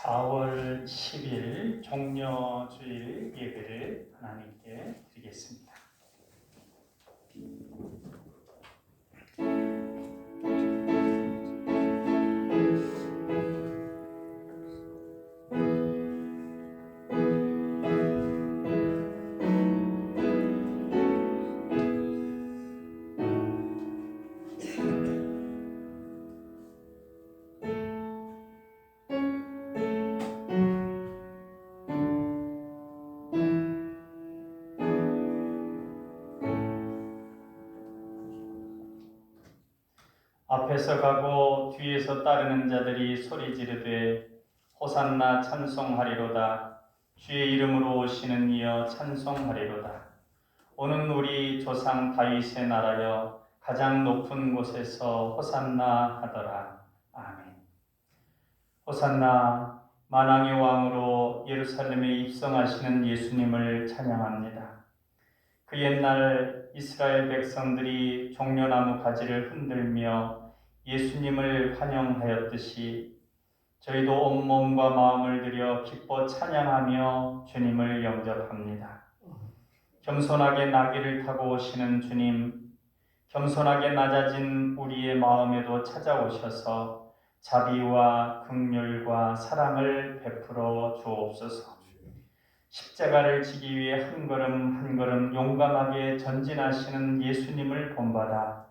4월 10일 종려주일 예배를 하나님께 드리겠습니다. 앞에서 가고 뒤에서 따르는 자들이 소리 지르되 호산나 찬송하리로다. 주의 이름으로 오시는 이여 찬송하리로다. 오는 우리 조상 다윗의 나라여 가장 높은 곳에서 호산나 하더라. 아멘. 호산나 만왕의 왕으로 예루살렘에 입성하시는 예수님을 찬양합니다. 그 옛날 이스라엘 백성들이 종려나무 가지를 흔들며 예수님을 환영하였듯이 저희도 온몸과 마음을 들여 기뻐 찬양하며 주님을 영접합니다. 겸손하게 나귀를 타고 오시는 주님, 겸손하게 낮아진 우리의 마음에도 찾아오셔서 자비와 긍휼과 사랑을 베풀어 주옵소서. 십자가를 지기 위해 한 걸음 한 걸음 용감하게 전진하시는 예수님을 본받아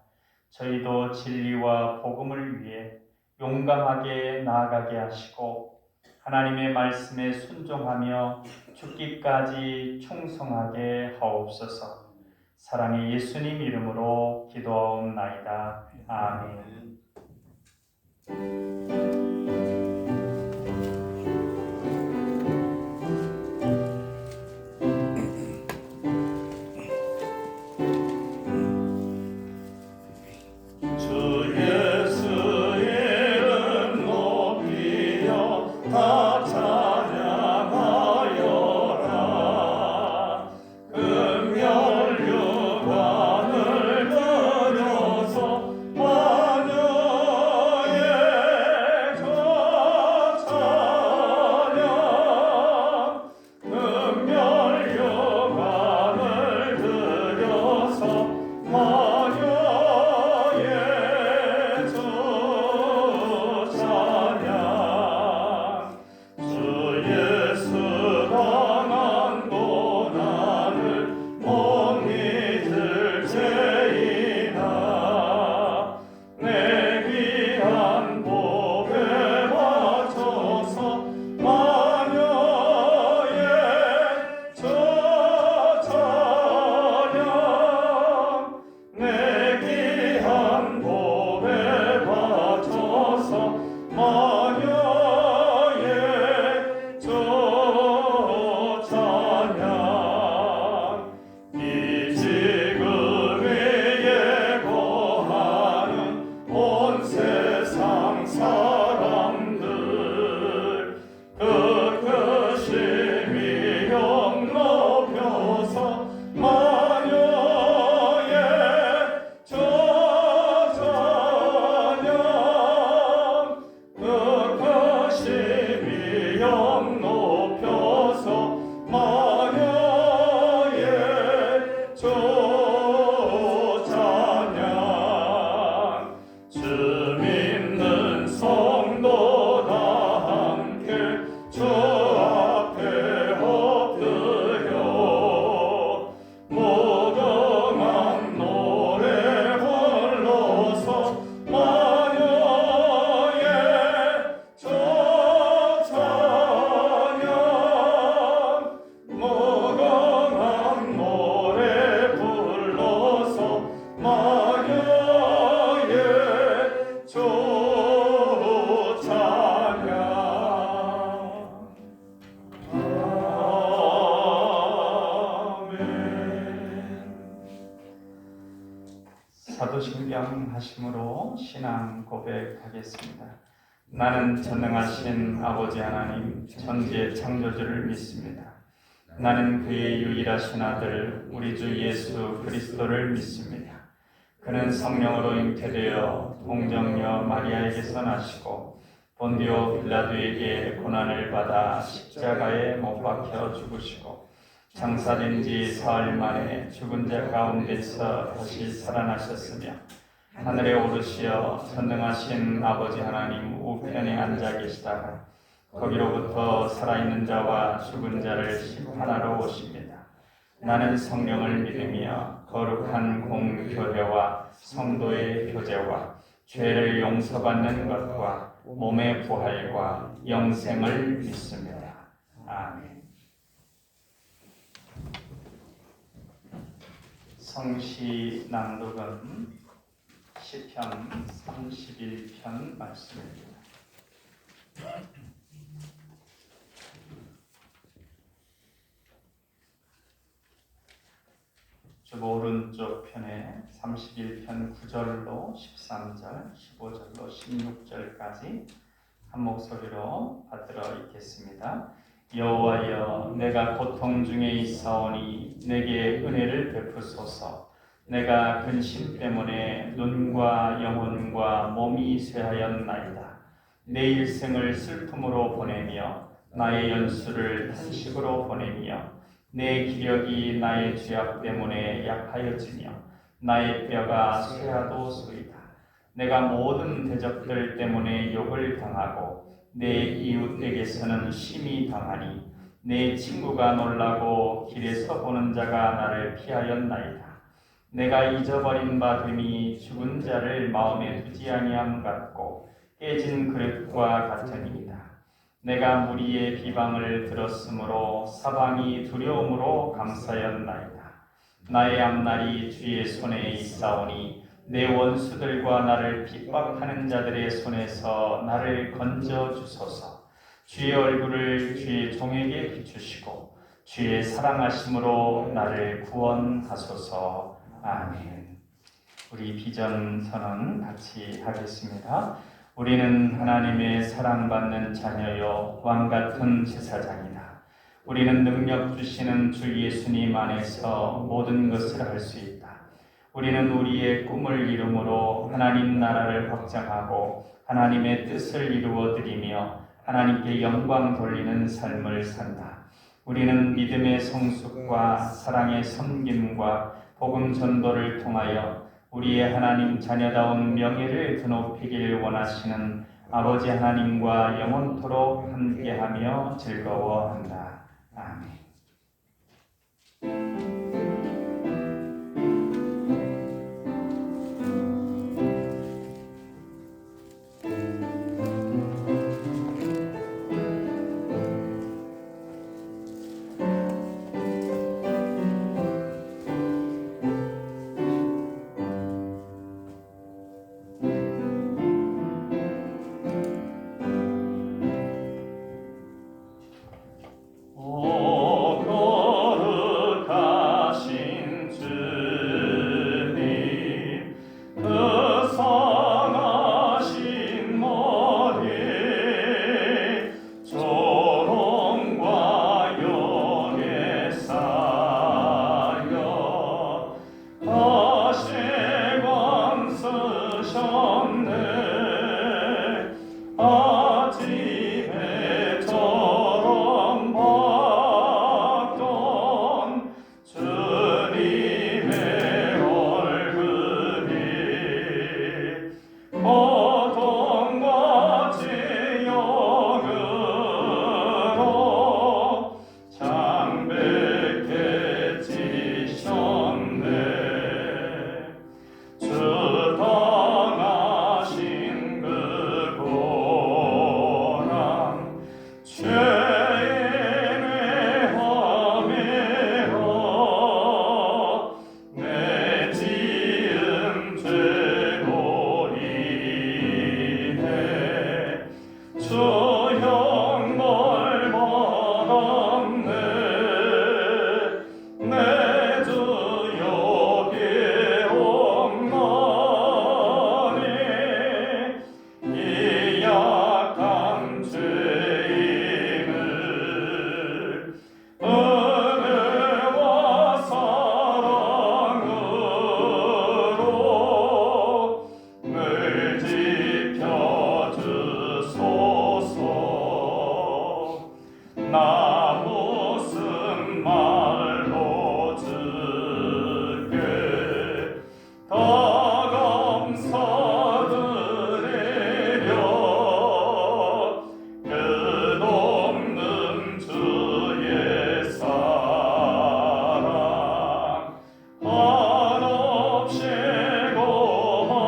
저희도 진리와 복음을 위해 용감하게 나아가게 하시고 하나님의 말씀에 순종하며 죽기까지 충성하게 하옵소서. 사랑의 예수님 이름으로 기도하옵나이다. 아멘. 사도신경 하심으로 신앙 고백하겠습니다. 나는 전능하신 아버지 하나님 천지의 창조주를 믿습니다. 나는 그의 유일하신 아들 우리 주 예수 그리스도를 믿습니다. 그는 성령으로 잉태되어 동정녀 마리아에게서 나시고 본디오 빌라도에게 고난을 받아 십자가에 못 박혀 죽으시고 장사된 지 사흘 만에 죽은 자 가운데서 다시 살아나셨으며 하늘에 오르시어 전능하신 아버지 하나님 우편에 앉아 계시다가 거기로부터 살아있는 자와 죽은 자를 심판하러 오십니다. 나는 성령을 믿으며 거룩한 공교회와 성도의 교제와 죄를 용서받는 것과 몸의 부활과 영생을 믿습니다. 아멘. 성시 낭독은 시편 31편 말씀입니다. 쭉 오른쪽 편에 31편 9절로 13절, 15절로 16절까지 한 목소리로 받들어 읽겠습니다. 여호와여, 내가 고통 중에 있사오니 내게 은혜를 베푸소서. 내가 근심 때문에 눈과 영혼과 몸이 쇠하였나이다. 내 일생을 슬픔으로 보내며 나의 연수를 탄식으로 보내며 내 기력이 나의 죄악 때문에 약하여지며 나의 뼈가 쇠하도소이다. 내가 모든 대적들 때문에 욕을 당하고 내 이웃에게서는 심히 당하니 내 친구가 놀라고 길에서 보는 자가 나를 피하였나이다. 내가 잊어버린 바 됨이 죽은 자를 마음에 두지 아니함 같고 깨진 그릇과 같으니이다. 내가 무리의 비방을 들었으므로 사방이 두려움으로 감사였나이다. 나의 앞날이 주의 손에 있사오니 내 원수들과 나를 핍박하는 자들의 손에서 나를 건져 주소서. 주의 얼굴을 주의 종에게 비추시고 주의 사랑하심으로 나를 구원하소서. 아멘. 우리 비전 선언 같이 하겠습니다. 우리는 하나님의 사랑받는 자녀요 왕같은 제사장이다. 우리는 능력 주시는 주 예수님 안에서 모든 것을 할 수 있다. 우리는 우리의 꿈을 이루므로 하나님 나라를 확장하고 하나님의 뜻을 이루어 드리며 하나님께 영광 돌리는 삶을 산다. 우리는 믿음의 성숙과 사랑의 섬김과 복음 전도를 통하여 우리의 하나님 자녀다운 명예를 드높이길 원하시는 아버지 하나님과 영원토록 함께하며 즐거워한다. 아멘. 나 무슨 말로 주께 더 감사드리려 끝없는 주의 사랑 한없이 고마워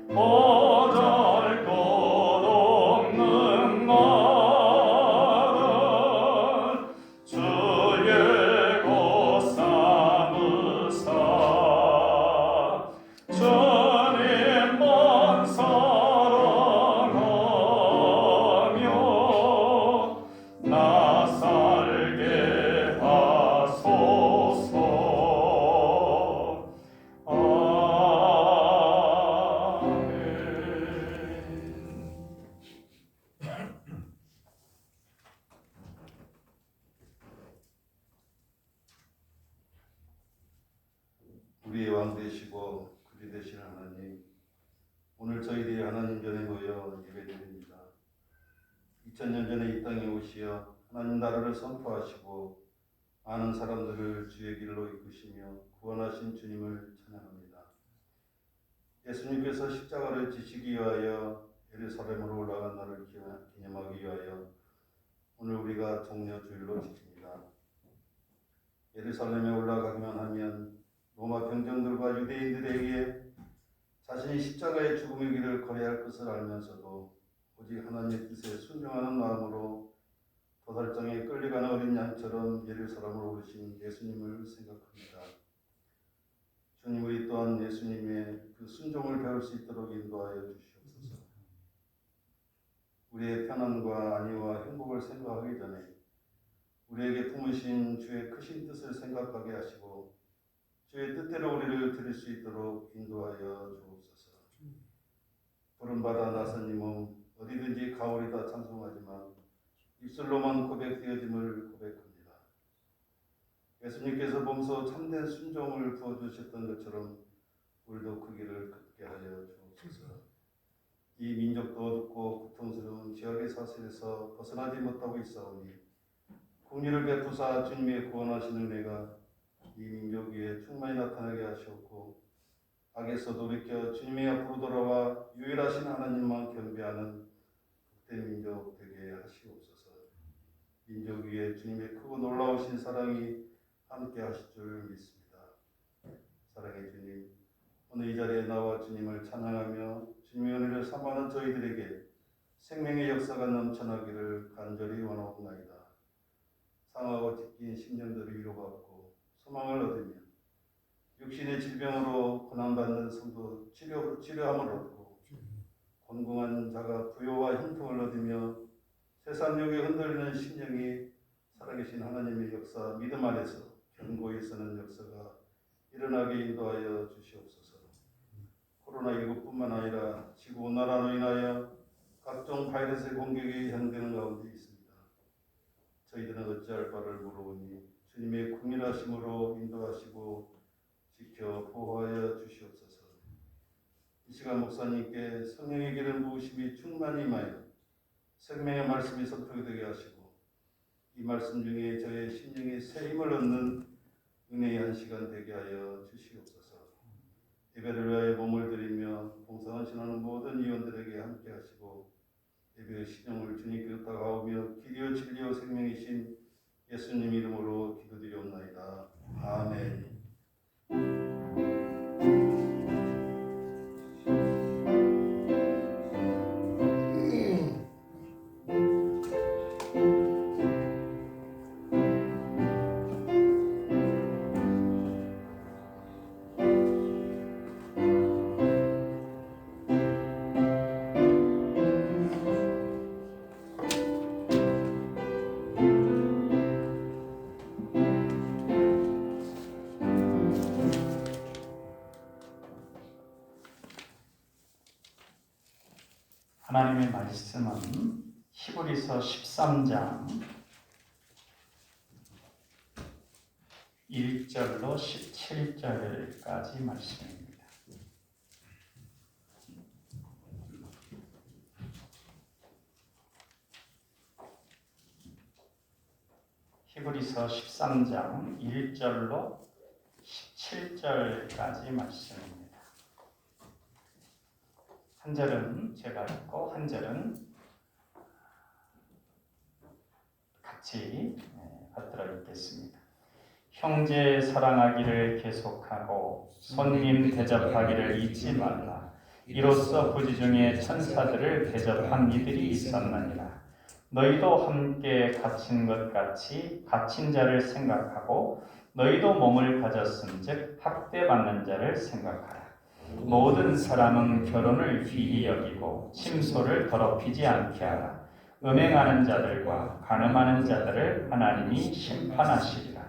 보잘 것 없는 나를 주의 곧 삼으사 주님만 사랑하며 나 살게 하소서. 우리의 왕 되시고 구주 되시는 하나님, 오늘 저희들이 하나님 전에 모여 예배드립니다. 2000년 전에 이 땅에 오시어 하나님 나라를 선포하시고 많은 사람들을 주의 길로 이끄시며 구원하신 주님을 찬양합니다. 예수님께서 십자가를 지시기 위하여 예루살렘으로 올라간 날을 기념하기 위하여 오늘 우리가 종려 주일로 지킵니다. 예루살렘에 올라가기만 하면 로마 병정들과 유대인들에게 자신이 십자가의 죽음의 길을 거래할 것을 알면서도 오직 하나님의 뜻에 순종하는 마음으로 도살장에 끌려가는 어린 양처럼 예루살렘으로 오르신 예수님을 생각합니다. 주님, 우리 또한 예수님의 그 순종을 배울 수 있도록 인도하여 주시옵소서. 우리의 편안과 안위와 행복을 생각하기 전에 우리에게 품으신 주의 크신 뜻을 생각하게 하시고 주의 뜻대로 우리를 드릴 수 있도록 인도하여 주옵소서. 부름받아 나선 이 몸 어디든지 가오리다 찬송하지만 입술로만 고백되어짐을 고백합니다. 예수님께서 몸소 참된 순종을 부어주셨던 것처럼 우리도 그 길을 걷게 하여 주옵소서. 이 민족도 어둡고 고통스러운 지역의 사슬에서 벗어나지 못하고 있사오니 긍휼을 베푸사 주님의 구원하시는 은혜가 이 민족 위에 충만히 나타나게 하시옵고 악에서 돌이켜 주님의 앞으로 돌아와 유일하신 하나님만 경배하는 복된 민족 되게 하시옵소서. 민족 위에 주님의 크고 놀라우신 사랑이 함께 하실 줄 믿습니다. 사랑의 주님, 오늘 이 자리에 나와 주님을 찬양하며 주님의 은혜를 사모하는 저희들에게 생명의 역사가 넘쳐나기를 간절히 원하옵나이다. 상하고 찢긴 심령들을 위로받고 소망을 얻으며 육신의 질병으로 고난받는 성도 치료함을 얻고 곤궁한 자가 부요와 형통을 얻으며 세상욕에 흔들리는 심령이 살아계신 하나님의 역사 믿음 안에서 견고히 서는 역사가 일어나게 인도하여 주시옵소서. 코로나19뿐만 아니라 지구온난화로 인하여 각종 바이러스의 공격이 현행되는 가운데 있습니다. 저희들은 어찌할 바를 모르오니 주님의 긍휼하심으로 인도하시고 지켜 보호하여 주시옵소서. 이 시간 목사님께 성령의 기름 부으심이 충만히 임하여 생명의 말씀이 선포되게 되게 하시고 이 말씀 중에 저의 심령에 새 힘을 얻는 은혜의 한 시간 되게 하여 주시옵소서. 예배를 위하여 몸을 드리며 봉사하시는 모든 위원들에게 함께 하시고 예배의 신령을 주님께 다가오며 길이요 진리요 생명이신 예수님 이름으로 기도드리옵나이다. 아멘. 하나님의 말씀은 히브리서 13장 1절로 17절까지 말씀입니다. 히브리서 13장 1절로 17절까지 말씀입니다. 한 절은 제가 읽고 한 절은 같이 받들어 읽겠습니다. 형제 사랑하기를 계속하고 손님 대접하기를 잊지 말라. 이로써 부지 중에 천사들을 대접한 이들이 있었느니라. 너희도 함께 갇힌 것 같이 갇힌 자를 생각하고 너희도 몸을 가졌은즉 학대받는 자를 생각하라. 모든 사람은 결혼을 귀히 여기고 침소를 더럽히지 않게 하라. 음행하는 자들과 간음하는 자들을 하나님이 심판하시리라.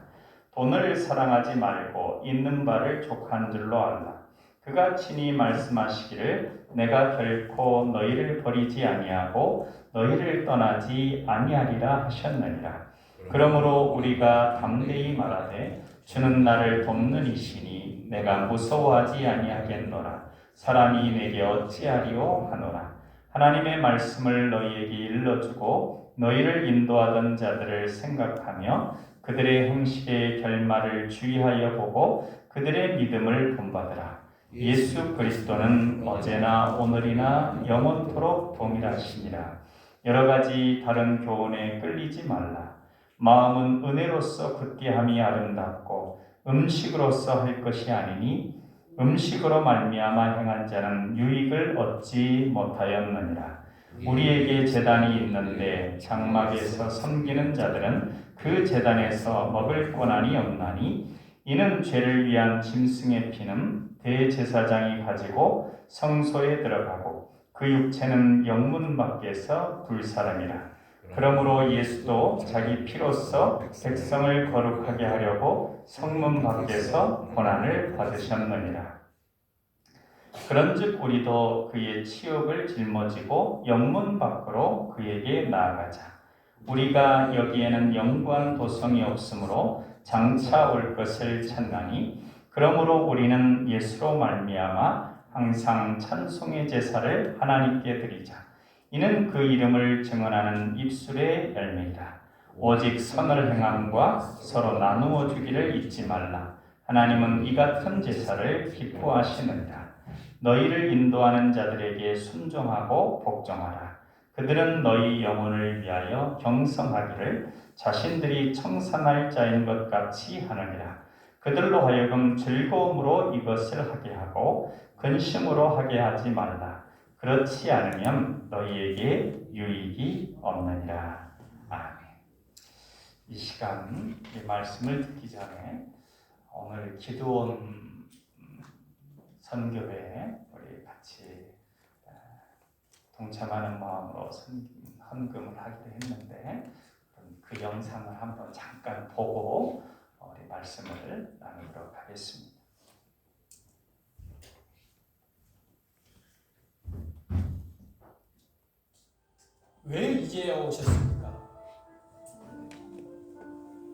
돈을 사랑하지 말고 있는 바를 족한 줄로 알라. 그가 친히 말씀하시기를 내가 결코 너희를 버리지 아니하고 너희를 떠나지 아니하리라 하셨느니라. 그러므로 우리가 담대히 말하되 주는 나를 돕는 이시니 내가 무서워하지 아니하겠노라. 사람이 내게 어찌하리오 하노라. 하나님의 말씀을 너희에게 일러주고 너희를 인도하던 자들을 생각하며 그들의 행실의 결말을 주의하여 보고 그들의 믿음을 본받으라. 예수 그리스도는 어제나 오늘이나 영원토록 동일하시니라. 여러 가지 다른 교훈에 끌리지 말라. 마음은 은혜로서 굳게함이 아름답고 음식으로서 할 것이 아니니 음식으로 말미암아 행한 자는 유익을 얻지 못하였느니라. 우리에게 제단이 있는데 장막에서 섬기는 자들은 그 제단에서 먹을 권한이 없나니 이는 죄를 위한 짐승의 피는 대제사장이 가지고 성소에 들어가고 그 육체는 영문 밖에서 불사람이라. 그러므로 예수도 자기 피로써 백성을 거룩하게 하려고 성문 밖에서 고난을 받으셨느니라. 그런즉 우리도 그의 치욕을 짊어지고 영문 밖으로 그에게 나아가자. 우리가 여기에는 영광 도성이 없으므로 장차 올 것을 찾나니 그러므로 우리는 예수로 말미암아 항상 찬송의 제사를 하나님께 드리자. 이는 그 이름을 증언하는 입술의 열매이다. 오직 선을 행함과 서로 나누어 주기를 잊지 말라. 하나님은 이 같은 제사를 기뻐하시느니라. 너희를 인도하는 자들에게 순종하고 복종하라. 그들은 너희 영혼을 위하여 경성하기를 자신들이 청산할 자인 것 같이 하느니라. 그들로 하여금 즐거움으로 이것을 하게 하고 근심으로 하게 하지 말라. 그렇지 않으면 너희에게 유익이 없느니라. 아멘. 이 시간 이 말씀을 듣기 전에 오늘 기드온 선교회에 우리 같이 동참하는 마음으로 헌금을 하기로 했는데 그 영상을 한번 잠깐 보고 우리 말씀을 나누도록 하겠습니다. 왜 이제야 오셨습니까?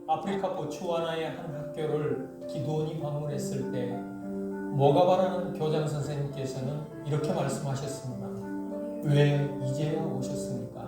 아프리카 보츠와나의 한 학교를 기드온이 방문했을 때 모가바라는 교장 선생님께서는 이렇게 말씀하셨습니다. 왜 이제야 오셨습니까?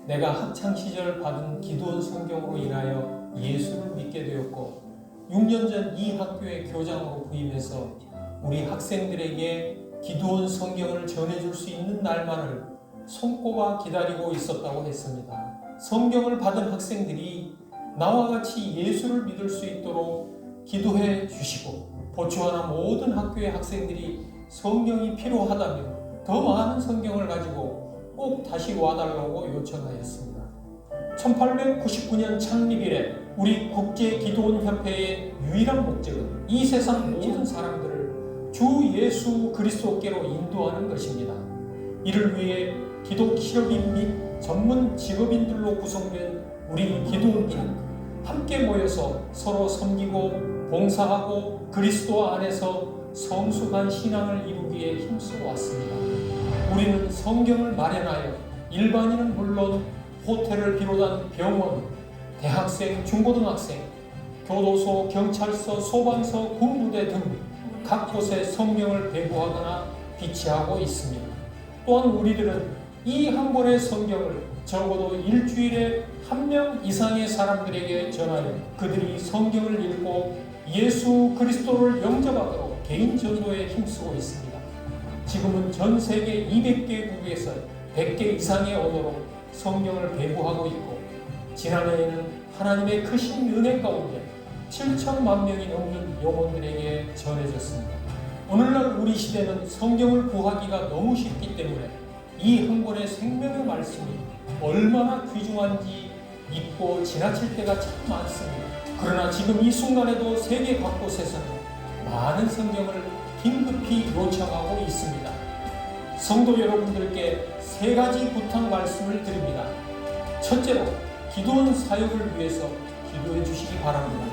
내가 학창시절 받은 기드온 성경으로 인하여 예수를 믿게 되었고 6년 전 이 학교의 교장으로 부임해서 우리 학생들에게 기드온 성경을 전해줄 수 있는 날만을 손꼽아 기다리고 있었다고 했습니다. 성경을 받은 학생들이 나와 같이 예수를 믿을 수 있도록 기도해 주시고 보츠와나 모든 학교의 학생들이 성경이 필요하다면 더 많은 성경을 가지고 꼭 다시 와달라고 요청하였습니다. 1899년 창립 이래 우리 국제기도원협회의 유일한 목적은 이 세상 모든 사람들을 주 예수 그리스도께로 인도하는 것입니다. 이를 위해 기독 실업인 및 전문 직업인들로 구성된 우리 기도원들은 함께 모여서 서로 섬기고 봉사하고 그리스도 안에서 성숙한 신앙을 이루기에 힘써 왔습니다. 우리는 성경을 마련하여 일반인은 물론 호텔을 비롯한 병원, 대학생, 중고등학생, 교도소, 경찰서, 소방서, 군부대 등 각 곳에 성경을 배부하거나 비치하고 있습니다. 또한 우리들은 이 한 권의 성경을 적어도 일주일에 1명 이상의 사람들에게 전하여 그들이 성경을 읽고 예수 그리스도를 영접하도록 개인 전도에 힘쓰고 있습니다. 지금은 전 세계 200개국에서 100개 이상의 언어로 성경을 배부하고 있고, 지난해에는 하나님의 크신 은혜 가운데 7천만 명이 넘는 영혼들에게 전해졌습니다. 오늘날 우리 시대는 성경을 구하기가 너무 쉽기 때문에 이 한 권의 생명의 말씀이 얼마나 귀중한지 잊고 지나칠 때가 참 많습니다. 그러나 지금 이 순간에도 세계 곳곳에서는 많은 성경을 긴급히 요청하고 있습니다. 성도 여러분들께 3가지 부탁 말씀을 드립니다. 첫째로, 기도원 사역을 위해서 기도해 주시기 바랍니다.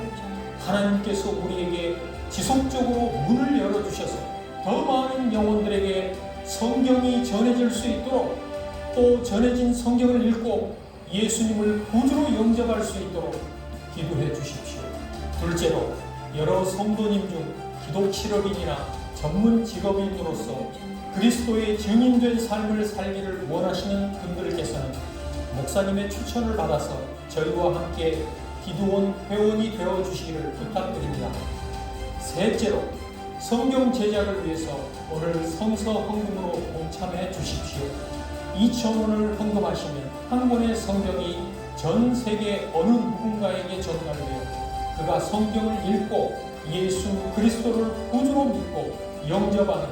하나님께서 우리에게 지속적으로 문을 열어주셔서 더 많은 영혼들에게 성경이 전해질 수 있도록, 또 전해진 성경을 읽고 예수님을 구주로 영접할 수 있도록 기도해 주십시오. 둘째로, 여러 성도님 중 기독 실업인이나 전문 직업인으로서 그리스도의 증인된 삶을 살기를 원하시는 분들께서는 목사님의 추천을 받아서 저희와 함께 기도원 회원이 되어 주시기를 부탁드립니다. 셋째로, 성경 제작을 위해서 오늘 성서 헌금으로 동참해 주십시오. 2,000원을 헌금하시면 한 권의 성경이 전 세계 어느 누군가에게 전달되어 그가 성경을 읽고 예수 그리스도를 구주로 믿고 영접하는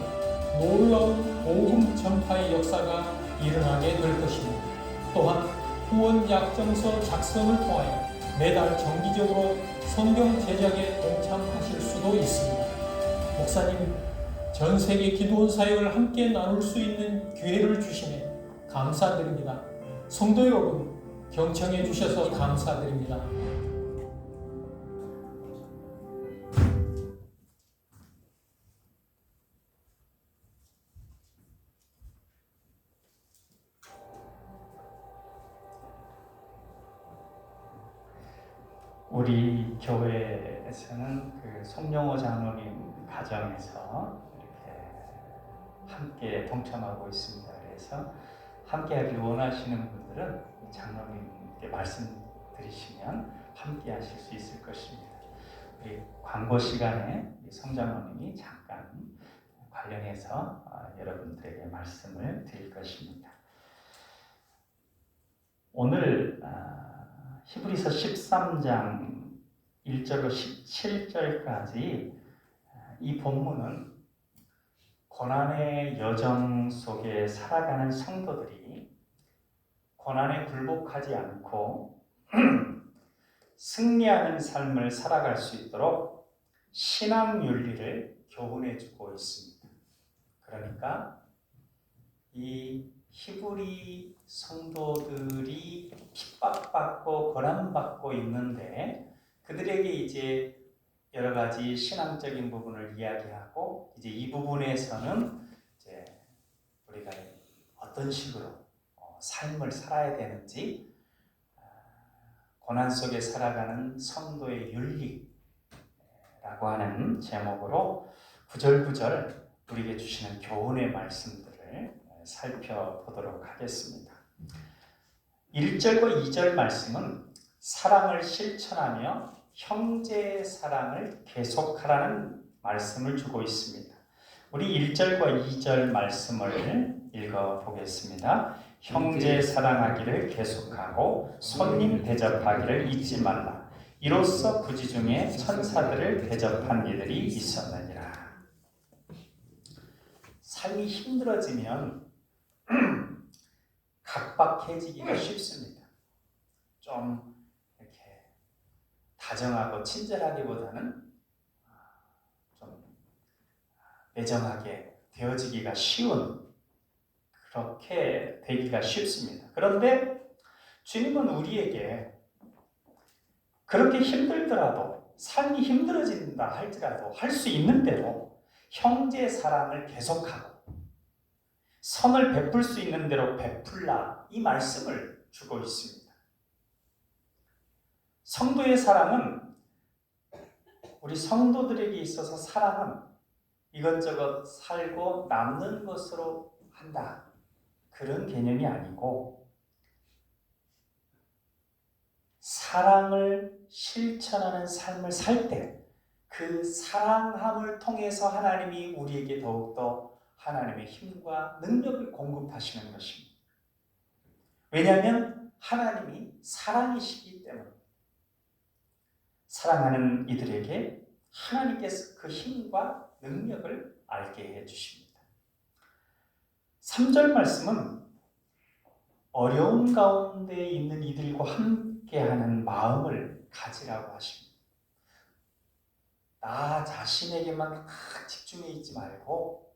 놀라운 복음 전파의 역사가 일어나게 될 것입니다. 또한 후원 약정서 작성을 통하여 매달 정기적으로 성경 제작에 동참하실 수도 있습니다. 목사님, 전 세계 기도원 사역을 함께 나눌 수 있는 기회를 주시면 감사드립니다. 성도 여러분, 경청해 주셔서 감사드립니다. 우리 교회에서는 그 송영호 장로님 가정에서 이렇게 함께 동참하고 있습니다. 그래서 함께하길 원하시는 분들은 장로님께 말씀드리시면 함께하실 수 있을 것입니다. 우리 광고 시간에 성장로님이 잠깐 관련해서 여러분들에게 말씀을 드릴 것입니다. 오늘 히브리서 13장 1절로 17절까지 이 본문은 고난의 여정 속에 살아가는 성도들이 고난에 굴복하지 않고 승리하는 삶을 살아갈 수 있도록 신앙 윤리를 교훈해 주고 있습니다. 그러니까 이 히브리 성도들이 핍박받고 고난받고 있는데 그들에게 이제 여러 가지 신앙적인 부분을 이야기하고 이제 이 부분에서는 이제 우리가 어떤 식으로 삶을 살아야 되는지 고난 속에 살아가는 성도의 윤리라고 하는 제목으로 구절구절 우리에게 주시는 교훈의 말씀들을 살펴보도록 하겠습니다. 1절과 2절 말씀은 사랑을 실천하며 형제의 사랑을 계속하라는 말씀을 주고 있습니다. 우리 1절과 2절 말씀을 읽어보겠습니다. 형제 사랑하기를 계속하고 손님 대접하기를 잊지 말라. 이로써 부지 중에 천사들을 대접한 이들이 있었느니라. 삶이 힘들어지면 각박해지기가 쉽습니다. 좀 이렇게 다정하고 친절하기보다는 좀 매정하게 되어지기가 쉬운, 그렇게 되기가 쉽습니다. 그런데 주님은 우리에게 그렇게 힘들더라도, 삶이 힘들어진다 할지라도 할 수 있는 대로 형제 사랑을 계속하고 선을 베풀 수 있는 대로 베풀라, 이 말씀을 주고 있습니다. 성도의 사랑은, 우리 성도들에게 있어서 사랑은 이것저것 살고 남는 것으로 한다, 그런 개념이 아니고 사랑을 실천하는 삶을 살 때 그 사랑함을 통해서 하나님이 우리에게 더욱더 하나님의 힘과 능력을 공급하시는 것입니다. 왜냐하면 하나님이 사랑이시기 때문에 사랑하는 이들에게 하나님께서 그 힘과 능력을 알게 해주십니다. 3절 말씀은 어려운 가운데 있는 이들과 함께하는 마음을 가지라고 하십니다. 나 자신에게만 막 집중해 있지 말고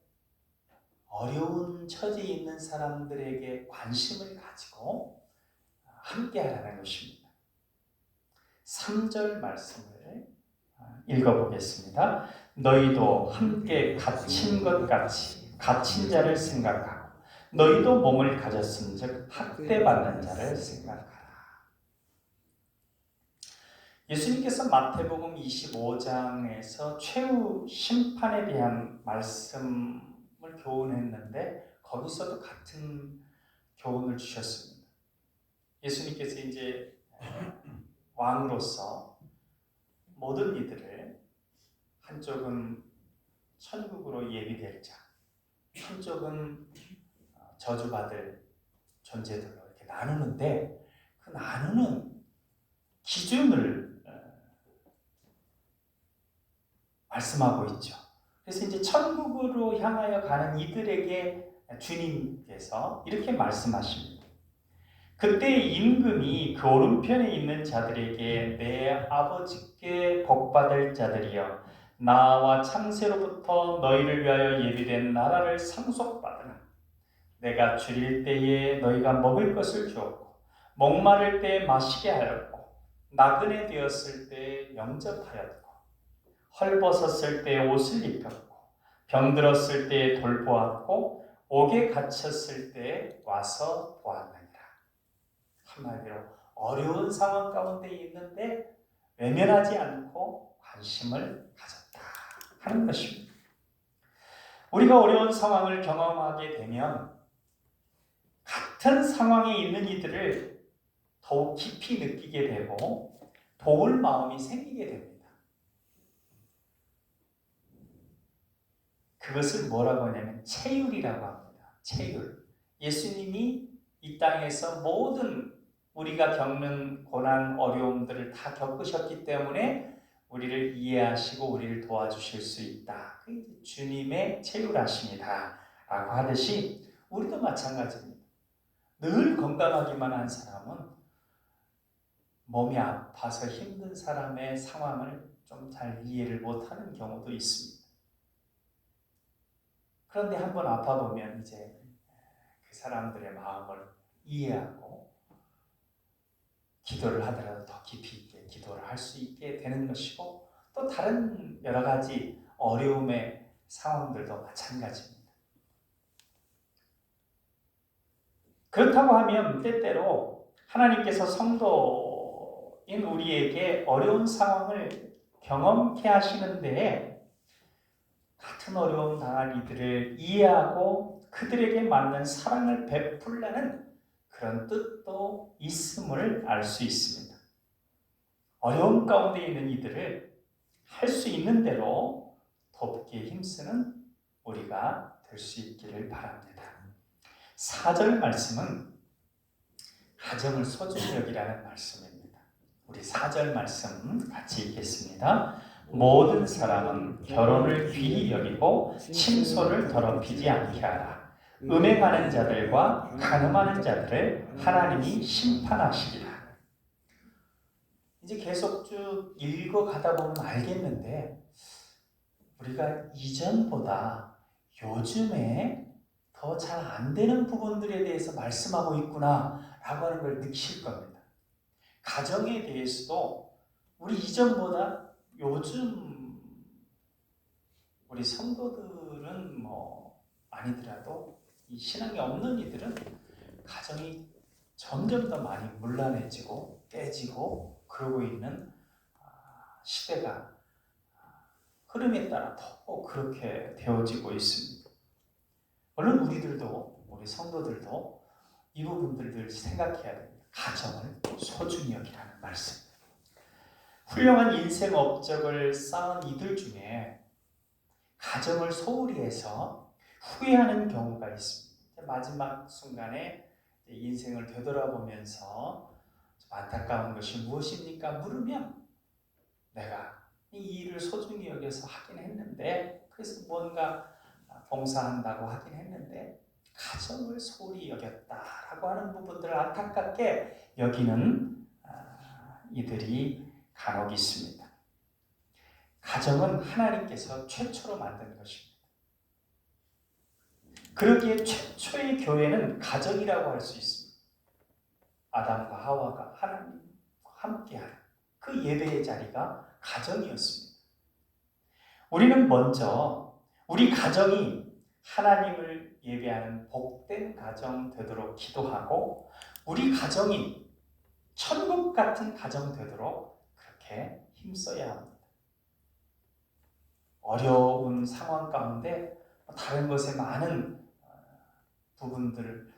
어려운 처지에 있는 사람들에게 관심을 가지고 함께하라는 것입니다. 3절 말씀을 읽어보겠습니다. 너희도 함께 갇힌 것 같이 갇힌 자를 생각하고 너희도 몸을 가졌은즉 학대받는 자를 생각하라. 예수님께서 마태복음 25장에서 최후 심판에 대한 말씀을 교훈했는데 거기서도 같은 교훈을 주셨습니다. 예수님께서 이제 왕으로서 모든 이들을 한쪽은 천국으로 예비될 자, 한쪽은 저주받을 존재들로 이렇게 나누는데 그 나누는 기준을 말씀하고 있죠. 그래서 이제 천국으로 향하여 가는 이들에게 주님께서 이렇게 말씀하십니다. 그때 임금이 그 오른편에 있는 자들에게 내 아버지께 복받을 자들이여 나와 창세로부터 너희를 위하여 예비된 나라를 상속받으라. 내가 줄일 때에 너희가 먹을 것을 주었고 목마를 때에 마시게 하였고 나그네 되었을 때에 영접하였고 헐벗었을 때에 옷을 입혔고 병들었을 때에 돌보았고 옥에 갇혔을 때에 와서 보았느니라. 한마디로 어려운 상황 가운데 있는데 외면하지 않고 관심을 가졌다 하는 것입니다. 우리가 어려운 상황을 경험하게 되면 같은 상황에 있는 이들을 더욱 깊이 느끼게 되고 도울 마음이 생기게 됩니다. 그것을 뭐라고 하냐면 체휼이라고 합니다. 체휼. 예수님이 이 땅에서 모든 우리가 겪는 고난, 어려움들을 다 겪으셨기 때문에 우리를 이해하시고 우리를 도와주실 수 있다. 주님의 체휼하심이다 라고 하듯이 우리도 마찬가지입니다. 늘 건강하기만 한 사람은 몸이 아파서 힘든 사람의 상황을 좀 잘 이해를 못하는 경우도 있습니다. 그런데 한번 아파보면 이제 그 사람들의 마음을 이해하고 기도를 하더라도 더 깊이 있게 기도를 할 수 있게 되는 것이고 또 다른 여러 가지 어려움의 상황들도 마찬가지입니다. 그렇다고 하면 때때로 하나님께서 성도인 우리에게 어려운 상황을 경험케 하시는데 같은 어려움 당한 이들을 이해하고 그들에게 맞는 사랑을 베풀라는 그런 뜻도 있음을 알 수 있습니다. 어려움 가운데 있는 이들을 할 수 있는 대로 돕기에 힘쓰는 우리가 될 수 있기를 바랍니다. 4절 말씀은 가정을 소중히 여기라는 말씀입니다. 우리 4절 말씀 같이 읽겠습니다. 모든 사람은 결혼을 귀히 여기고 침소를 더럽히지 않게 하라. 음행하는 자들과 간음하는 자들을 하나님이 심판하시리라. 이제 계속 쭉 읽어가다 보면 알겠는데 우리가 이전보다 요즘에 더 잘 안 되는 부분들에 대해서 말씀하고 있구나 라고 하는 걸 느끼실 겁니다. 가정에 대해서도 우리 이전보다 요즘 우리 성도들은 뭐 아니더라도 이 신앙이 없는 이들은 가정이 점점 더 많이 문란해지고 깨지고 그러고 있는 시대가 흐름에 따라 더 그렇게 되어지고 있습니다. 물론 우리들도 우리 성도들도 이 부분들을 생각해야 됩니다. 가정을 소중히 여기라는 말씀. 훌륭한 인생 업적을 쌓은 이들 중에 가정을 소홀히 해서 후회하는 경우가 있습니다. 마지막 순간에 인생을 되돌아보면서 좀 안타까운 것이 무엇입니까? 물으면 내가 이 일을 소중히 여겨서 하긴 했는데, 그래서 뭔가 봉사한다고 하긴 했는데 가정을 소홀히 여겼다라고 하는 부분들을 안타깝게 여기는 이들이 간혹 있습니다. 가정은 하나님께서 최초로 만든 것입니다. 그러기에 최초의 교회는 가정이라고 할 수 있습니다. 아담과 하와가 하나님과 함께하는 그 예배의 자리가 가정이었습니다. 우리는 먼저 우리 가정이 하나님을 예배하는 복된 가정 되도록 기도하고, 우리 가정이 천국 같은 가정 되도록 그렇게 힘써야 합니다. 어려운 상황 가운데 다른 것에 많은 부분들을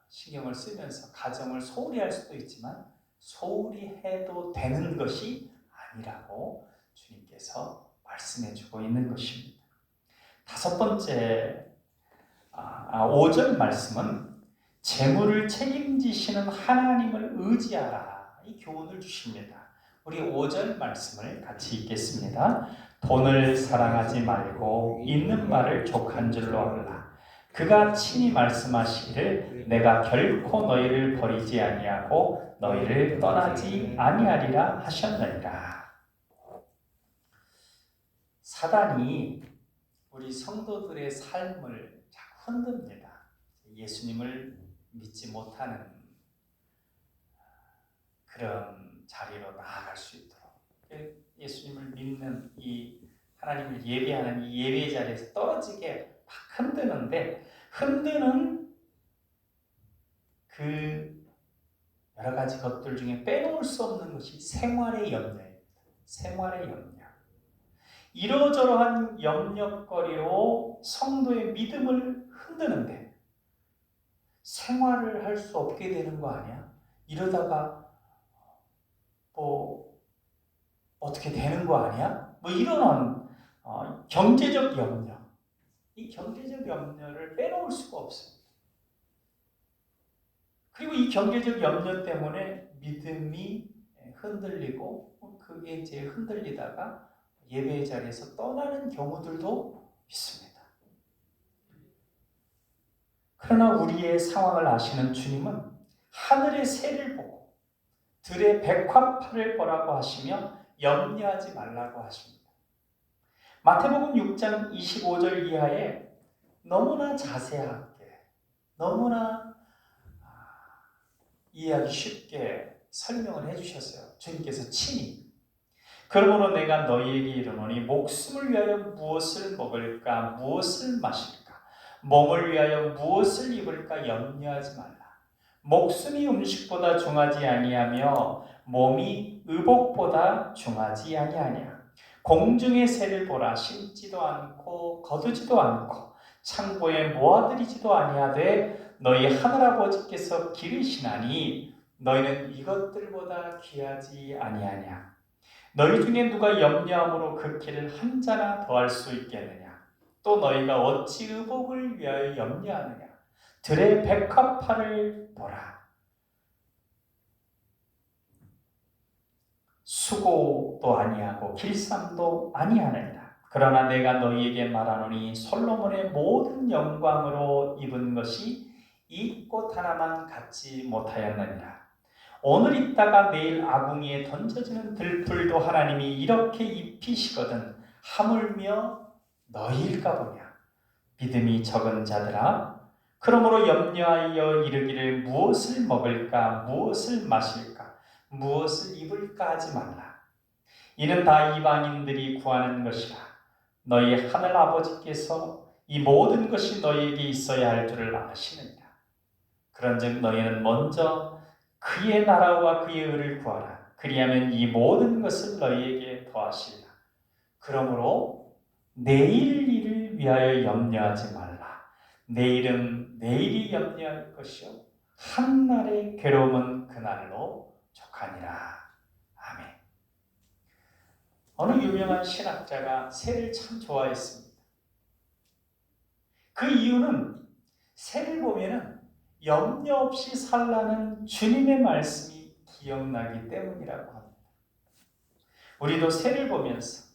신경을 쓰면서 가정을 소홀히 할 수도 있지만 소홀히 해도 되는 것이 아니라고 주님께서 말씀해주고 있는 것입니다. 다섯 번째 5절 말씀은 재물을 책임지시는 하나님을 의지하라, 이 교훈을 주십니다. 우리 5절 말씀을 같이 읽겠습니다. 돈을 사랑하지 말고 있는 말을 족한 줄로 알라. 그가 친히 말씀하시기를 내가 결코 너희를 버리지 아니하고 너희를 떠나지 아니하리라 하셨느니라. 사단이 우리 성도들의 삶을 자꾸 흔듭니다. 예수님을 믿지 못하는 그런 자리로 나아갈 수 있도록, 예수님을 믿는 이 하나님을 예배하는 이 예배의 자리에서 떨어지게 막 흔드는 그 여러 가지 것들 중에 빼놓을 수 없는 것이 생활의 염려입니다. 생활의 염려. 이러저러한 염려거리로 성도의 믿음을 흔드는데 생활을 할 수 없게 되는 거 아니야? 이러다가 어떻게 되는 거 아니야? 이런 경제적 염려, 이 경제적 염려를 빼놓을 수가 없습니다. 그리고 이 경제적 염려 때문에 믿음이 흔들리고, 그게 이제 흔들리다가 예배의 자리에서 떠나는 경우들도 있습니다. 그러나 우리의 상황을 아시는 주님은 하늘의 새를 보고 들의 백합화를 보라고 하시며 염려하지 말라고 하십니다. 마태복음 6장 25절 이하에 너무나 자세하게, 너무나 이해하기 쉽게 설명을 해주셨어요. 주님께서 친히. 그러므로 내가 너희에게 이르노니 목숨을 위하여 무엇을 먹을까, 무엇을 마실까, 몸을 위하여 무엇을 입을까 염려하지 말라. 목숨이 음식보다 중하지 아니하며 몸이 의복보다 중하지 아니하냐. 공중의 새를 보라. 심지도 않고 거두지도 않고 창고에 모아들이지도 아니하되 너희 하늘아버지께서 기르시나니 너희는 이것들보다 귀하지 아니하냐. 너희 중에 누가 염려함으로 그 길을 한 자나 더할 수 있겠느냐. 또 너희가 어찌 의복을 위하여 염려하느냐. 들의 백합화를 보라. 수고도 아니하고 길쌈도 아니하느니라. 그러나 내가 너희에게 말하노니 솔로몬의 모든 영광으로 입은 것이 이 꽃 하나만 갖지 못하였느니라. 오늘 있다가 내일 아궁이에 던져지는 들풀도 하나님이 이렇게 입히시거든 하물며 너희일까 보냐. 믿음이 적은 자들아, 그러므로 염려하여 이르기를 무엇을 먹을까, 무엇을 마실까, 무엇을 입을까 하지 말라. 이는 다 이방인들이 구하는 것이라. 너희 하늘 아버지께서 이 모든 것이 너희에게 있어야 할 줄을 아시느니라. 그런즉 너희는 먼저 그의 나라와 그의 의를 구하라. 그리하면 이 모든 것을 너희에게 더하시리라. 그러므로 내일 일을 위하여 염려하지 말라. 내일은 내일이 염려할 것이요 한날의 괴로움은 그날로 족하니라. 아멘. 어느 유명한 신학자가 새를 참 좋아했습니다. 그 이유는 새를 보면은 염려 없이 살라는 주님의 말씀이 기억나기 때문이라고 합니다. 우리도 새를 보면서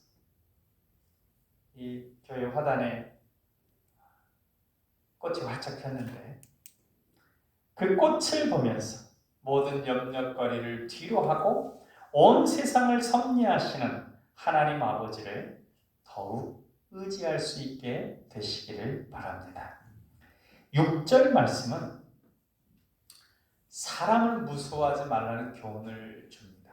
이 교회 화단에 꽃이 활짝 폈는데 그 꽃을 보면서 모든 염려거리를 뒤로 하고 온 세상을 섭리하시는 하나님 아버지를 더욱 의지할 수 있게 되시기를 바랍니다. 6절 말씀은 사람을 무서워하지 말라는 교훈을 줍니다.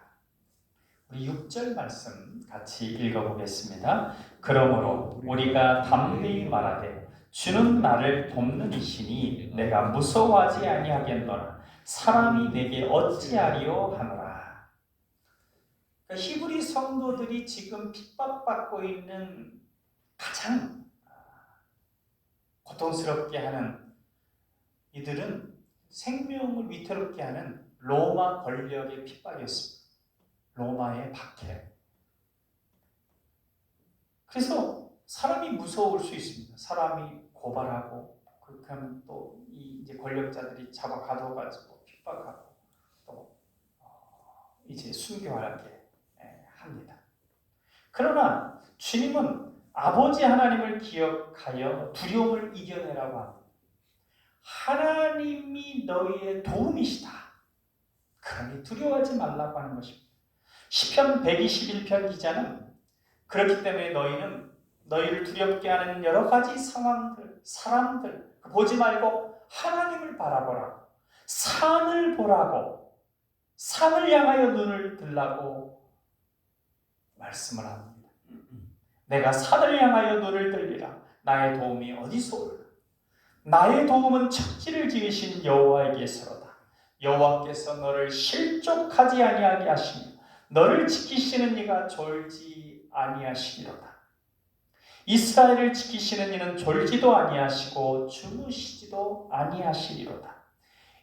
우리 6절 말씀 같이 읽어보겠습니다. 그러므로 우리가 담대히 말하되 주는 나를 돕는 이시니 내가 무서워하지 아니하겠노라. 사람이 내게 어찌하리요 하노라. 그러니까 히브리 성도들이 지금 핍박받고 있는 가장 고통스럽게 하는 이들은 생명을 위태롭게 하는 로마 권력의 핍박이었습니다. 로마의 박해. 그래서 사람이 무서울 수 있습니다. 사람이 고발하고 그렇게 하면 또 이제 권력자들이 잡아 가둬가지고 핍박하고 또 이제 순교하게 합니다. 그러나 주님은 아버지 하나님을 기억하여 두려움을 이겨내라고 합니다. 하나님이 너희의 도움이시다. 그러니 두려워하지 말라고 하는 것입니다. 시편 121편 기자는 그렇기 때문에 너희를 두렵게 하는 여러 가지 상황들, 사람들 보지 말고 하나님을 바라보라고, 산을 보라고, 산을 향하여 눈을 들라고 말씀을 합니다. 내가 산을 향하여 눈을 들리라. 나의 도움이 어디서 올까? 나의 도움은 천지를 지으신 여호와에게서로다. 여호와께서 너를 실족하지 아니하게 하시며 너를 지키시는 이가 졸지 아니하시리로다. 이스라엘을 지키시는 이는 졸지도 아니하시고 주무시지도 아니하시리로다.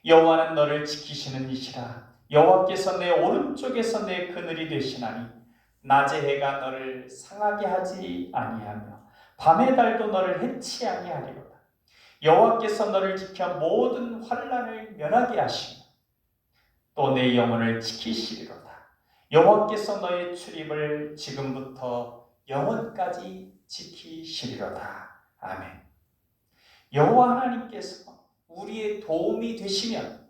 여호와는 너를 지키시는 이시라. 여호와께서 내 오른쪽에서 내 그늘이 되시나니 낮의 해가 너를 상하게 하지 아니하며 밤의 달도 너를 해치 아니하리로다. 여호와께서 너를 지켜 모든 환난을 면하게 하시며 또 내 영혼을 지키시리로다. 여호와께서 너의 출입을 지금부터 영원까지 지키시리로다. 아멘. 여호와 하나님께서 우리의 도움이 되시면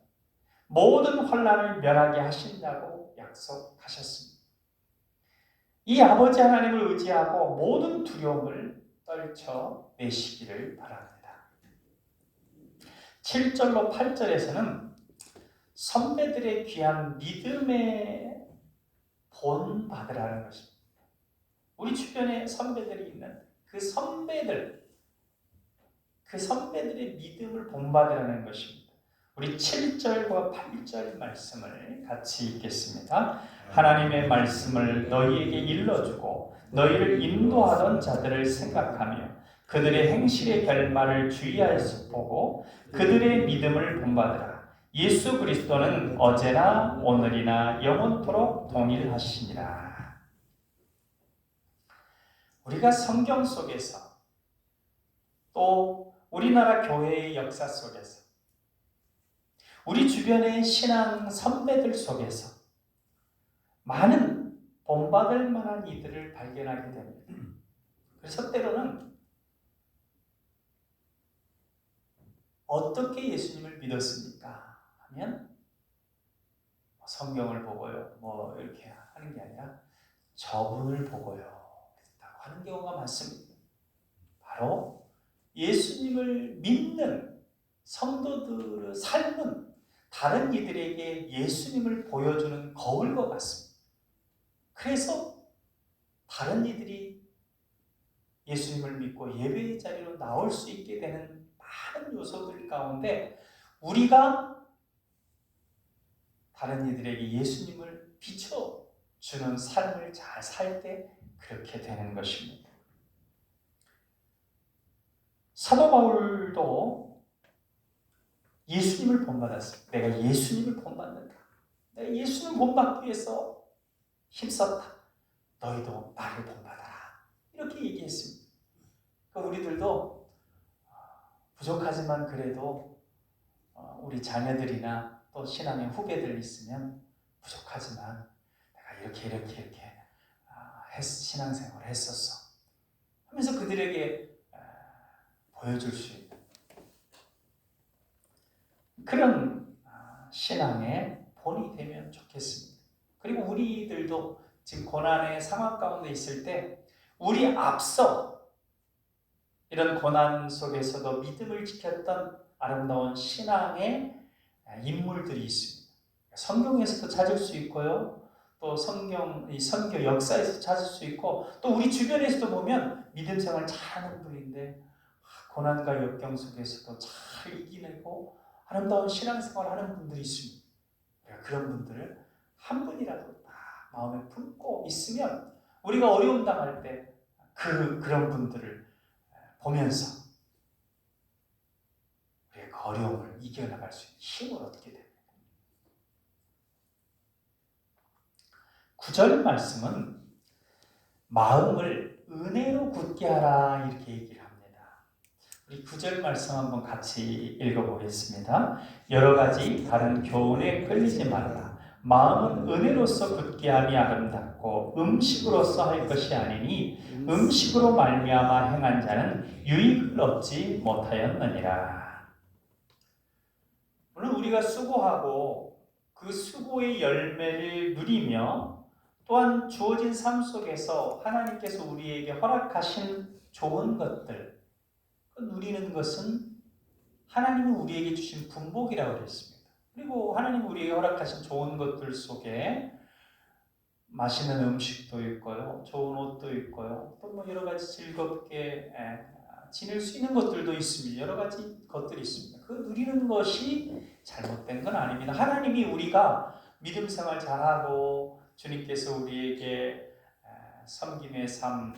모든 환난을 면하게 하신다고 약속하셨습니다. 이 아버지 하나님을 의지하고 모든 두려움을 떨쳐내시기를 바랍니다. 7절로 8절에서는 선배들의 귀한 믿음의 본받으라는 것입니다. 우리 주변에 선배들이 있는 그 선배들의 믿음을 본받으라는 것입니다. 우리 7절과 8절 말씀을 같이 읽겠습니다. 하나님의 말씀을 너희에게 일러주고 너희를 인도하던 자들을 생각하며 그들의 행실의 결말을 주의하여서 보고 그들의 믿음을 본받으라. 예수 그리스도는 어제나 오늘이나 영원토록 동일하시니라. 우리가 성경 속에서 또 우리나라 교회의 역사 속에서 우리 주변의 신앙 선배들 속에서 많은 본받을 만한 이들을 발견하게 됩니다. 그래서 때로는 어떻게 예수님을 믿었습니까? 하면 성경을 보고요, 이렇게 하는 게 아니라 저분을 보고요 믿었다고 하는 경우가 많습니다. 바로 예수님을 믿는 성도들의 삶은 다른 이들에게 예수님을 보여주는 거울과 같습니다. 그래서 다른 이들이 예수님을 믿고 예배의 자리로 나올 수 있게 되는 많은 요소들 가운데 우리가 다른 이들에게 예수님을 비춰주는 삶을 잘 살 때 그렇게 되는 것입니다. 사도 바울도 예수님을 본받았습니다. 내가 예수님을 본받는다. 내가 예수님 본받기 위해서 힘썼다. 너희도 나를 본받아라. 이렇게 얘기했습니다. 그러니까 우리들도 부족하지만 그래도 우리 자녀들이나 또 신앙의 후배들 있으면 부족하지만 내가 이렇게 신앙생활을 했었어 하면서 그들에게 보여줄 수 있는 그런 신앙의 본이 되면 좋겠습니다. 그리고 우리들도 지금 고난의 상황 가운데 있을 때 우리 앞서 이런 고난 속에서도 믿음을 지켰던 아름다운 신앙의 인물들이 있습니다. 성경에서도 찾을 수 있고요. 또 이 선교 역사에서 찾을 수 있고 또 우리 주변에서도 보면 믿음 생활 잘하는 분인데 고난과 역경 속에서도 잘 이겨내고 아름다운 신앙생활 하는 분들이 있습니다. 그런 분들을 한 분이라도 다 마음에 품고 있으면 우리가 어려움 당할 때 그런 분들을 보면서 우리의 그 어려움을 이겨나갈 수 있는 힘을 얻게 됩니다. 9절 말씀은 마음을 은혜로 굳게 하라 이렇게 얘기를 합니다. 우리 9절 말씀 한번 같이 읽어보겠습니다. 여러 가지 다른 교훈에 끌리지 말라. 마음은 은혜로서 굳게 함이 아름답고 음식으로서 할 것이 아니니 음식으로 말미암아 행한 자는 유익을 얻지 못하였느니라. 물론 우리가 수고하고 그 수고의 열매를 누리며 또한 주어진 삶 속에서 하나님께서 우리에게 허락하신 좋은 것들 누리는 것은 하나님이 우리에게 주신 분복이라고 그랬습니다. 그리고 하나님이 우리에게 허락하신 좋은 것들 속에 맛있는 음식도 있고요, 좋은 옷도 있고요, 또 뭐 여러 가지 즐겁게 지낼 수 있는 것들도 있습니다. 여러 가지 것들이 있습니다. 그 누리는 것이 잘못된 건 아닙니다. 하나님이 우리가 믿음 생활 잘하고 주님께서 우리에게 섬김의 삶,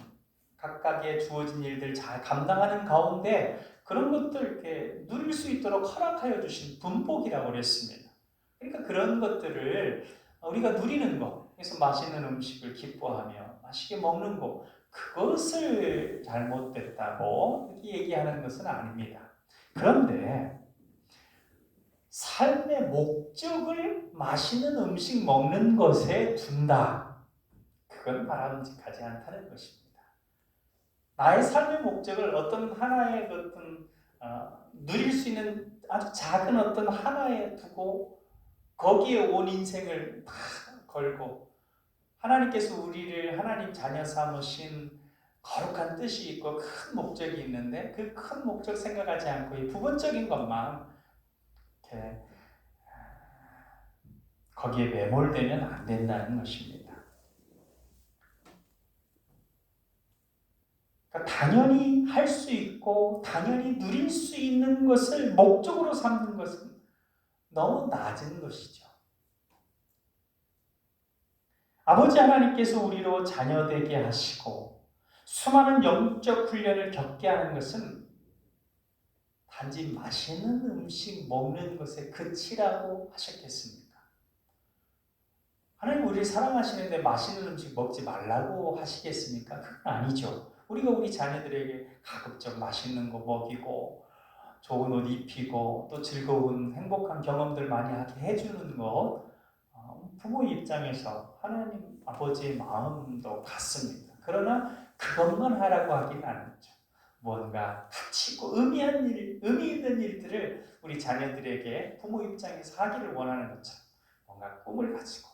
각각의 주어진 일들 잘 감당하는 가운데 그런 것들 이렇게 누릴 수 있도록 허락하여 주신 분복이라고 그랬습니다. 그러니까 그런 것들을 우리가 누리는 것, 그래서 맛있는 음식을 기뻐하며 맛있게 먹는 것, 그것을 잘못됐다고 이렇게 얘기하는 것은 아닙니다. 그런데 삶의 목적을 맛있는 음식 먹는 것에 둔다. 그건 바람직하지 않다는 것입니다. 나의 삶의 목적을 어떤 하나의 누릴 수 있는 아주 작은 어떤 하나에 두고 거기에 온 인생을 다 걸고 하나님께서 우리를 하나님 자녀 삼으신 거룩한 뜻이 있고 큰 목적이 있는데 그 큰 목적 생각하지 않고 이 부분적인 것만 이렇게 거기에 매몰되면 안 된다는 것입니다. 그러니까 당연히 할 수 있고 당연히 누릴 수 있는 것을 목적으로 삼는 것은 너무 낮은 것이죠. 아버지 하나님께서 우리로 자녀되게 하시고 수많은 영적 훈련을 겪게 하는 것은 단지 맛있는 음식 먹는 것에 그치라고 하셨겠습니까? 하나님 우리를 사랑하시는데 맛있는 음식 먹지 말라고 하시겠습니까? 그건 아니죠. 우리가 우리 자녀들에게 가급적 맛있는 거 먹이고 좋은 옷 입히고 또 즐거운 행복한 경험들 많이 하게 해주는 것 부모 입장에서 하나님 아버지의 마음도 같습니다. 그러나 그것만 하라고 하기는 않죠. 뭔가 가치 있고 의미 있는 일들을 우리 자녀들에게 부모 입장에서 하기를 원하는 것처럼 뭔가 꿈을 가지고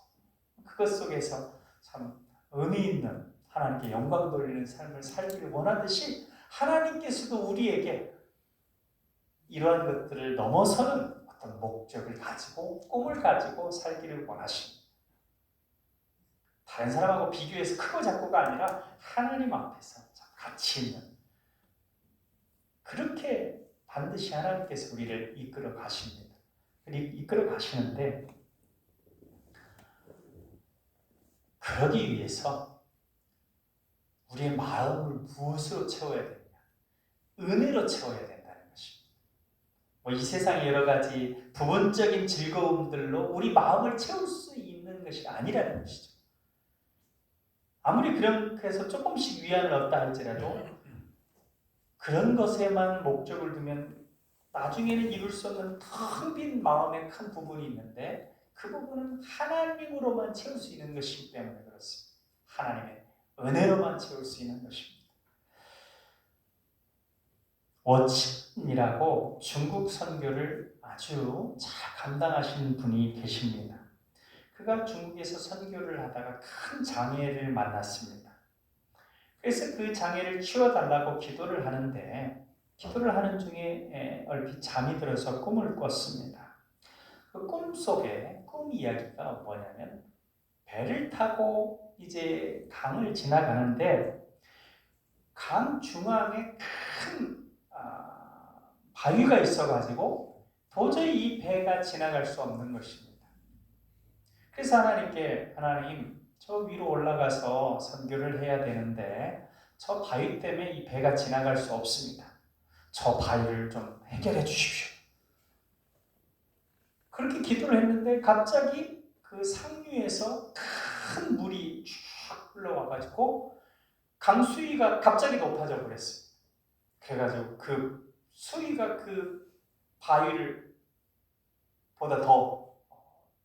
그것 속에서 참 의미 있는 하나님께 영광 돌리는 삶을 살기를 원하듯이 하나님께서도 우리에게 이러한 것들을 넘어서는 어떤 목적을 가지고 꿈을 가지고 살기를 원하십니다. 다른 사람하고 비교해서 크고 작고가 아니라 하나님 앞에서 가치 있는 그렇게 반드시 하나님께서 우리를 이끌어 가십니다. 이끌어 가시는데 그러기 위해서 우리의 마음을 무엇으로 채워야 되느냐? 은혜로 채워야 된다는 것입니다. 뭐 이 세상의 여러 가지 부분적인 즐거움들로 우리 마음을 채울 수 있는 것이 아니라는 것이죠. 아무리 그렇게 해서 조금씩 위안을 얻다 할지라도 그런 것에만 목적을 두면 나중에는 이룰 수 없는 텅 빈 마음의 큰 부분이 있는데 그 부분은 하나님으로만 채울 수 있는 것이기 때문에 그렇습니다. 하나님의 은혜로만 채울 수 있는 것입니다. 워치이라고 중국 선교를 아주 잘 감당하시는 분이 계십니다. 그가 중국에서 선교를 하다가 큰 장애를 만났습니다. 그래서 그 장애를 치워달라고 기도를 하는데 기도를 하는 중에 얼핏 잠이 들어서 꿈을 꿨습니다. 그 꿈 속에 꿈 이야기가 뭐냐면 배를 타고 이제 강을 지나가는데 강 중앙에 큰 바위가 있어가지고 도저히 이 배가 지나갈 수 없는 것입니다. 그래서 하나님께 하나님 저 위로 올라가서 선교를 해야 되는데 저 바위 때문에 이 배가 지나갈 수 없습니다. 저 바위를 좀 해결해 주십시오. 그렇게 기도를 했는데 갑자기 그 상류에서 큰 물이 쭉 흘러와가지고 강 수위가 갑자기 높아져 버렸어요. 그래가지고 그 수위가 그 바위를 보다 더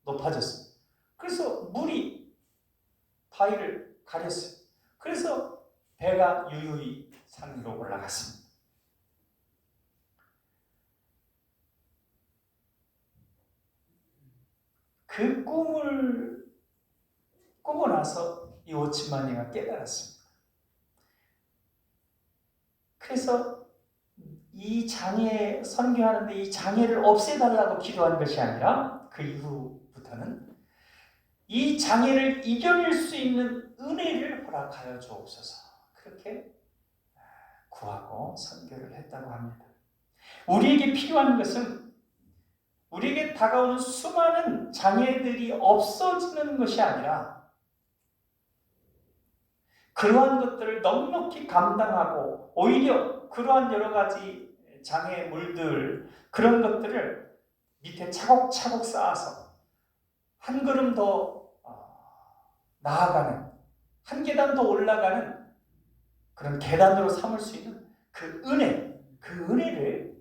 높아졌어요. 그래서 물이 바위를 가렸어요. 그래서 배가 유유히 산으로 올라갔습니다. 그 꿈을 꾸고 나서 이 오치마니가 깨달았습니다. 그래서 이 장애 선교하는데 이 장애를 없애달라고 기도한 것이 아니라 그 이후부터는 이 장애를 이겨낼 수 있는 은혜를 허락하여 주옵소서 그렇게 구하고 선교를 했다고 합니다. 우리에게 필요한 것은 우리에게 다가오는 수많은 장애들이 없어지는 것이 아니라 그러한 것들을 넉넉히 감당하고 오히려 그러한 여러 가지 장애물들 그런 것들을 밑에 차곡차곡 쌓아서 한 걸음 더 나아가는 한 계단 더 올라가는 그런 계단으로 삼을 수 있는 그 은혜를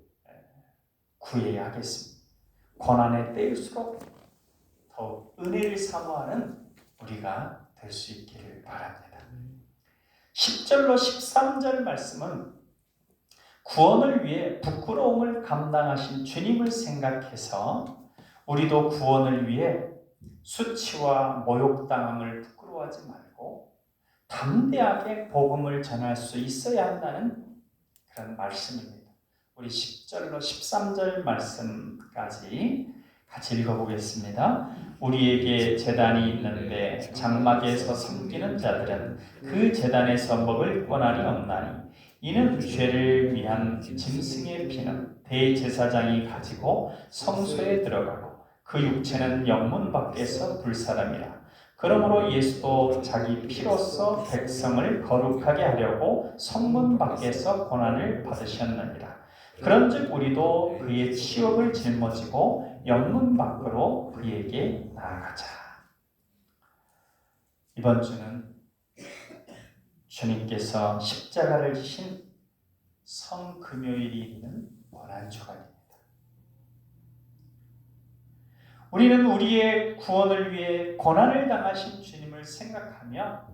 구해야 하겠습니다. 고난의 때일수록 더욱 은혜를 사모하는 우리가 될 수 있기를 바랍니다. 10절로 13절 말씀은 구원을 위해 부끄러움을 감당하신 주님을 생각해서 우리도 구원을 위해 수치와 모욕당함을 부끄러워하지 말고 담대하게 복음을 전할 수 있어야 한다는 그런 말씀입니다. 우리 10절로 13절 말씀까지 같이 읽어보겠습니다. 우리에게 제단이 있는데 장막에서 섬기는 자들은 그 제단에서 먹을 권한이 없나니 이는 죄를 위한 짐승의 피는 대제사장이 가지고 성소에 들어가고 그 육체는 영문 밖에서 불사람이라. 그러므로 예수도 자기 피로써 백성을 거룩하게 하려고 성문 밖에서 고난을 받으셨느니라. 그런즉 우리도 그의 치욕을 짊어지고 영문 밖으로 그에게 나아가자. 이번 주는 주님께서 십자가를 지신 성금요일이 있는 고난주간입니다. 우리는 우리의 구원을 위해 고난을 당하신 주님을 생각하며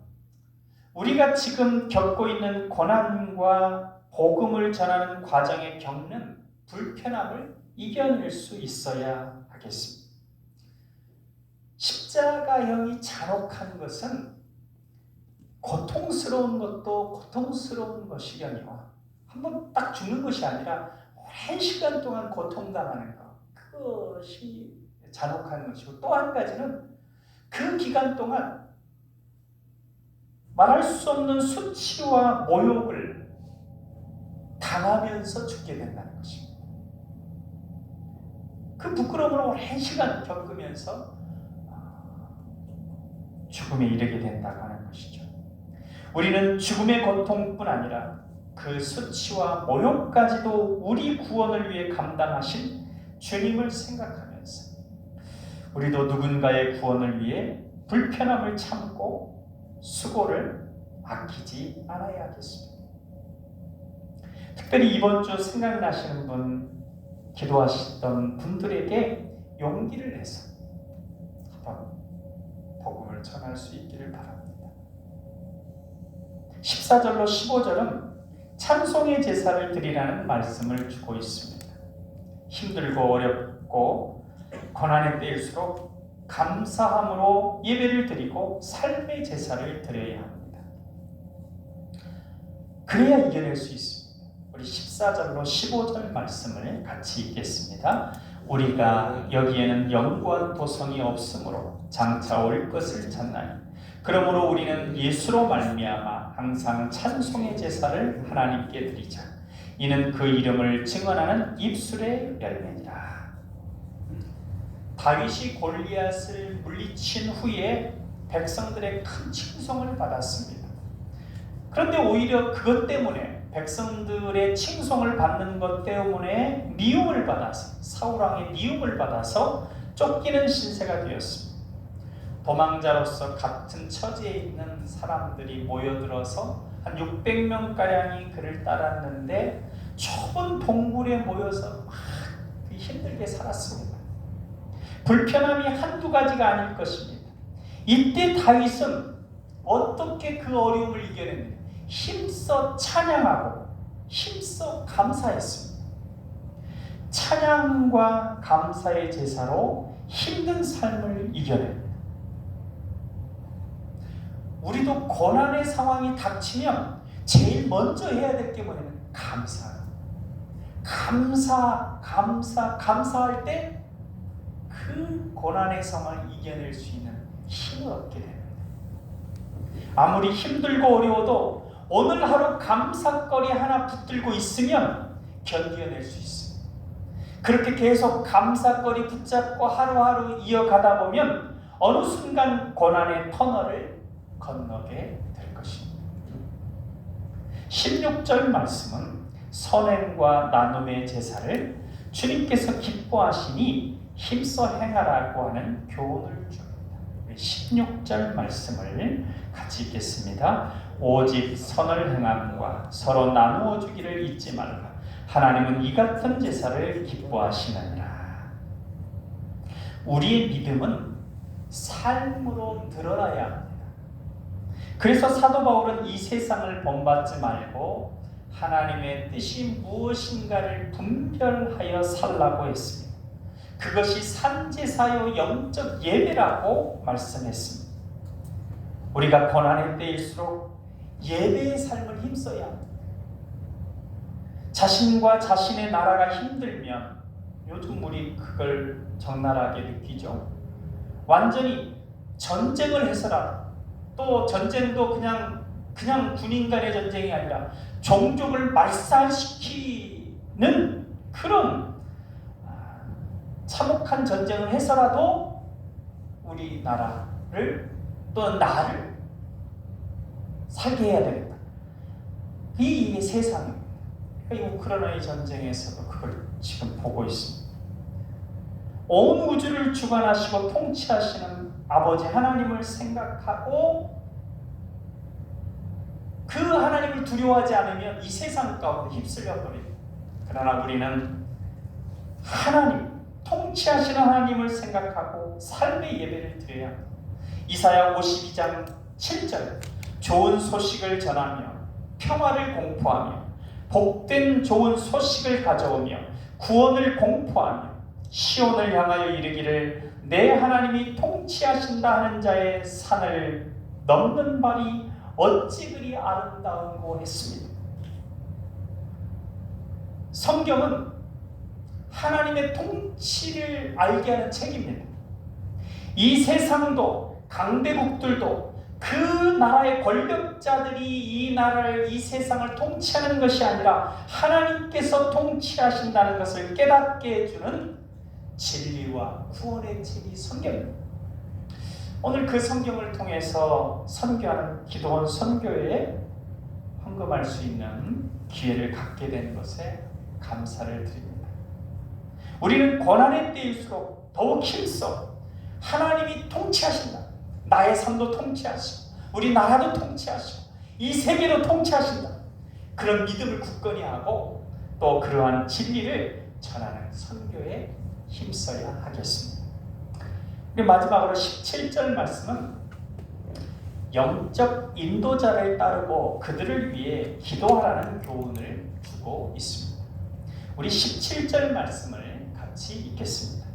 우리가 지금 겪고 있는 고난과 복음을 전하는 과정에 겪는 불편함을 이겨낼 수 있어야 하겠습니다. 십자가형이 잔혹한 것은 고통스러운 것도 고통스러운 것이려니와 한번 딱 죽는 것이 아니라 오랜 시간 동안 고통당하는 것, 그것이 잔혹한 것이고, 또 한 가지는 그 기간 동안 말할 수 없는 수치와 모욕을 당하면서 죽게 된다는 것입니다. 그 부끄러움을 오랜 시간 겪으면서 죽음에 이르게 된다고 하는 것이죠. 우리는 죽음의 고통뿐 아니라 그 수치와 모욕까지도 우리 구원을 위해 감당하신 주님을 생각하면서 우리도 누군가의 구원을 위해 불편함을 참고 수고를 아끼지 않아야겠습니다. 특별히 이번 주 생각나시는 분, 기도하시던 분들에게 용기를 내서 한번 복음을 전할 수 있기를 바랍니다. 14절로 15절은 찬송의 제사를 드리라는 말씀을 주고 있습니다. 힘들고 어렵고 고난의 때일수록 감사함으로 예배를 드리고 삶의 제사를 드려야 합니다. 그래야 이겨낼 수 있습니다. 우리 14절로 15절 말씀을 같이 읽겠습니다. 우리가 여기에는 영구한 도성이 없으므로 장차 올 것을 찾나니 그러므로 우리는 예수로 말미암아 항상 찬송의 제사를 하나님께 드리자. 이는 그 이름을 증언하는 입술의 열매니라. 다윗이 골리앗을 물리친 후에 백성들의 큰 칭송을 받았습니다. 그런데 오히려 그것 때문에 백성들의 칭송을 받는 것 때문에 미움을 받아서 사울왕의 미움을 받아서 쫓기는 신세가 되었습니다. 도망자로서 같은 처지에 있는 사람들이 모여들어서 한 600명가량이 그를 따랐는데 좁은 동굴에 모여서 막 힘들게 살았습니다. 불편함이 한두 가지가 아닐 것입니다. 이때 다윗은 어떻게 그 어려움을 이겨냈느냐? 힘써 찬양하고 힘써 감사했습니다. 찬양과 감사의 제사로 힘든 삶을 이겨냅니다. 우리도 고난의 상황이 닥치면 제일 먼저 해야 될 게 뭐냐면 감사할 때 그 고난의 상황을 이겨낼 수 있는 힘을 얻게 됩니다. 아무리 힘들고 어려워도 오늘 하루 감사거리 하나 붙들고 있으면 견뎌낼 수 있습니다. 그렇게 계속 감사거리 붙잡고 하루하루 이어가다 보면 어느 순간 고난의 터널을 건너게 될 것입니다. 16절 말씀은 선행과 나눔의 제사를 주님께서 기뻐하시니 힘써 행하라고 하는 교훈을 줍니다. 16절 말씀을 같이 읽겠습니다. 오직 선을 행함과 서로 나누어 주기를 잊지 말라. 하나님은 이 같은 제사를 기뻐하시느니라. 우리의 믿음은 삶으로 드러나야 합니다. 그래서 사도 바울은 이 세상을 본받지 말고 하나님의 뜻이 무엇인가를 분별하여 살라고 했습니다. 그것이 산제사요 영적 예배라고 말씀했습니다. 우리가 고난의 때일수록 예배의 삶을 힘써야 합니다. 자신과 자신의 나라가 힘들면 요즘 우리 그걸 적나라하게 느끼죠. 완전히 전쟁을 해서라도 또 전쟁도 그냥 군인 간의 전쟁이 아니라 종족을 말살시키는 그런 참혹한 전쟁을 해서라도 우리나라를 또 나를 살게 해야 되겠다. 이게 세상입니다. 이 우크라이나의 전쟁에서도 그걸 지금 보고 있습니다. 온 우주를 주관하시고 통치하시는 아버지 하나님을 생각하고 그 하나님을 두려워하지 않으면 이 세상 가운데 휩쓸려 버립니다. 그러나 우리는 하나님, 통치하시는 하나님을 생각하고 삶의 예배를 드려야 합니다. 이사야 52장 7절 좋은 소식을 전하며 평화를 공포하며 복된 좋은 소식을 가져오며 구원을 공포하며 시온을 향하여 이르기를 내 하나님이 통치하신다 하는 자의 산을 넘는 발이 어찌 그리 아름다운고 했습니다. 성경은 하나님의 통치를 알게 하는 책입니다. 이 세상도 강대국들도 그 나라의 권력자들이 이 나라를 이 세상을 통치하는 것이 아니라 하나님께서 통치하신다는 것을 깨닫게 해주는 진리와 구원의 책이 성경입니다. 오늘 그 성경을 통해서 선교하는 기도원 선교회에 헌금할 수 있는 기회를 갖게 된 것에 감사를 드립니다. 우리는 고난의 때일수록 더욱 힘써 하나님이 통치하신다. 나의 삶도 통치하시고 우리 나라도 통치하시고 이 세계도 통치하신다. 그런 믿음을 굳건히 하고 또 그러한 진리를 전하는 선교에 힘써야 하겠습니다. 그리고 마지막으로 17절 말씀은 영적 인도자를 따르고 그들을 위해 기도하라는 교훈을 주고 있습니다. 우리 17절 말씀을 같이 읽겠습니다.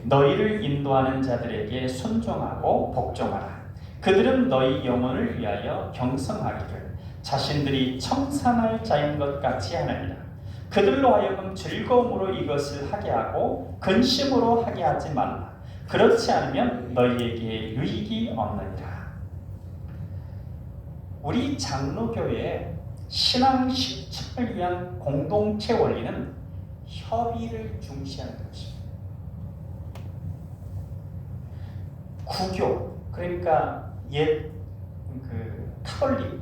너희를 인도하는 자들에게 순종하고 복종하라. 그들은 너희 영혼을 위하여 경성하기를 자신들이 청산할 자인 것 같이 하느니라. 그들로 하여금 즐거움으로 이것을 하게 하고 근심으로 하게 하지 말라. 그렇지 않으면 너희에게 유익이 없느니라. 우리 장로교회 신앙 실천을 위한 공동체 원리는 협의를 중시하는 것입니다. 구교, 그러니까 옛 카톨릭에서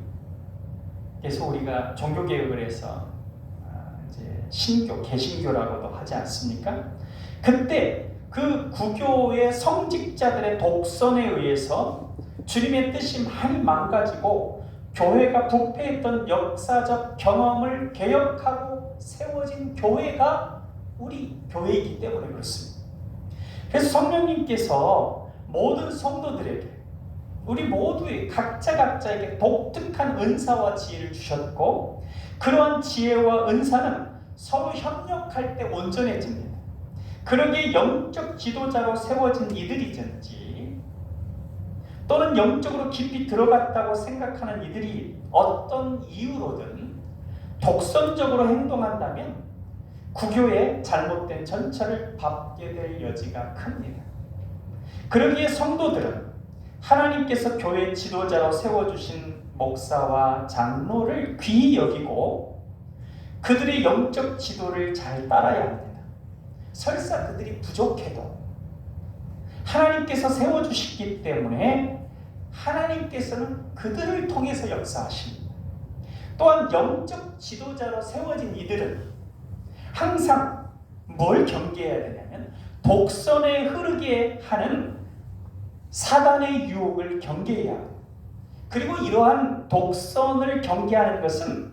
우리가 종교개혁을 해서 이제 신교, 개신교라고도 하지 않습니까? 그때 그 구교의 성직자들의 독선에 의해서 주님의 뜻이 많이 망가지고 교회가 부패했던 역사적 경험을 개혁하고 세워진 교회가 우리 교회이기 때문에 그렇습니다. 그래서 성령님께서 모든 성도들에게 우리 모두의 각자에게 독특한 은사와 지혜를 주셨고 그러한 지혜와 은사는 서로 협력할 때 온전해집니다. 그러기에 영적 지도자로 세워진 이들이든지 또는 영적으로 깊이 들어갔다고 생각하는 이들이 어떤 이유로든 독선적으로 행동한다면 구교의 잘못된 전철을 밟게 될 여지가 큽니다. 그러기에 성도들은 하나님께서 교회 지도자로 세워주신 목사와 장로를 귀히 여기고 그들의 영적 지도를 잘 따라야 합니다. 설사 그들이 부족해도 하나님께서 세워주셨기 때문에 하나님께서는 그들을 통해서 역사하십니다. 또한 영적 지도자로 세워진 이들은 항상 뭘 경계해야 되냐면 독선에 흐르게 하는 사단의 유혹을 경계해야 합니다. 그리고 이러한 독선을 경계하는 것은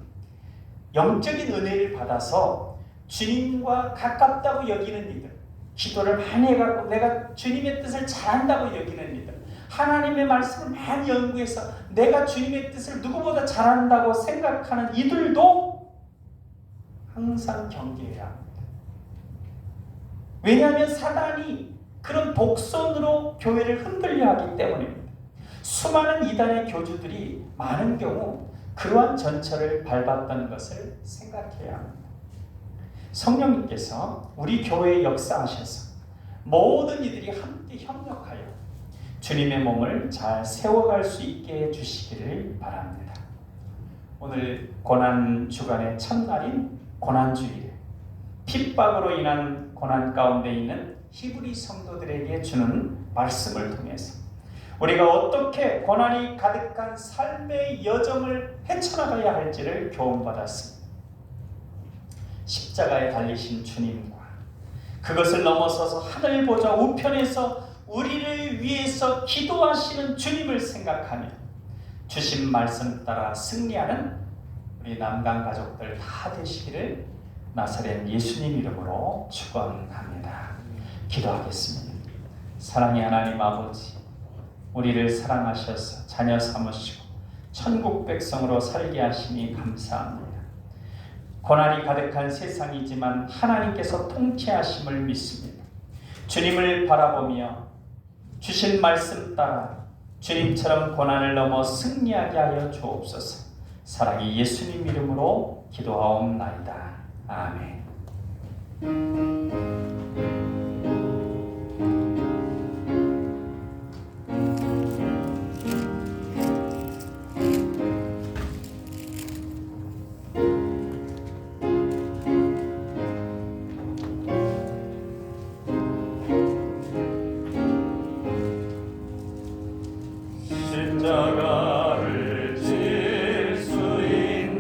영적인 은혜를 받아서 주님과 가깝다고 여기는 이들, 기도를 많이 해갖고 내가 주님의 뜻을 잘한다고 여기는 이들, 하나님의 말씀을 많이 연구해서 내가 주님의 뜻을 누구보다 잘한다고 생각하는 이들도 항상 경계해야 합니다. 왜냐하면 사단이 그런 독선으로 교회를 흔들려 하기 때문입니다. 수많은 이단의 교주들이 많은 경우 그러한 전철을 밟았던 것을 생각해야 합니다. 성령님께서 우리 교회에 역사하셔서 모든 이들이 함께 협력하여 주님의 몸을 잘 세워갈 수 있게 해주시기를 바랍니다. 오늘 고난주간의 첫날인 고난주일에 핍박으로 인한 고난 가운데 있는 히브리 성도들에게 주는 말씀을 통해서 우리가 어떻게 고난이 가득한 삶의 여정을 헤쳐나가야 할지를 교훈받았습니다. 십자가에 달리신 주님과 그것을 넘어서서 하늘 보좌 우편에서 우리를 위해서 기도하시는 주님을 생각하며 주신 말씀 따라 승리하는 우리 남강 가족들 다 되시기를 나사렛 예수님 이름으로 축원합니다. 기도하겠습니다. 사랑의 하나님 아버지, 우리를 사랑하셔서 자녀 삼으시고 천국 백성으로 살게 하시니 감사합니다. 고난이 가득한 세상이지만 하나님께서 통치하심을 믿습니다. 주님을 바라보며 주신 말씀 따라 주님처럼 고난을 넘어 승리하게 하여 주옵소서. 사랑의 예수님 이름으로 기도하옵나이다. 아멘. 십자가를 질 수 있는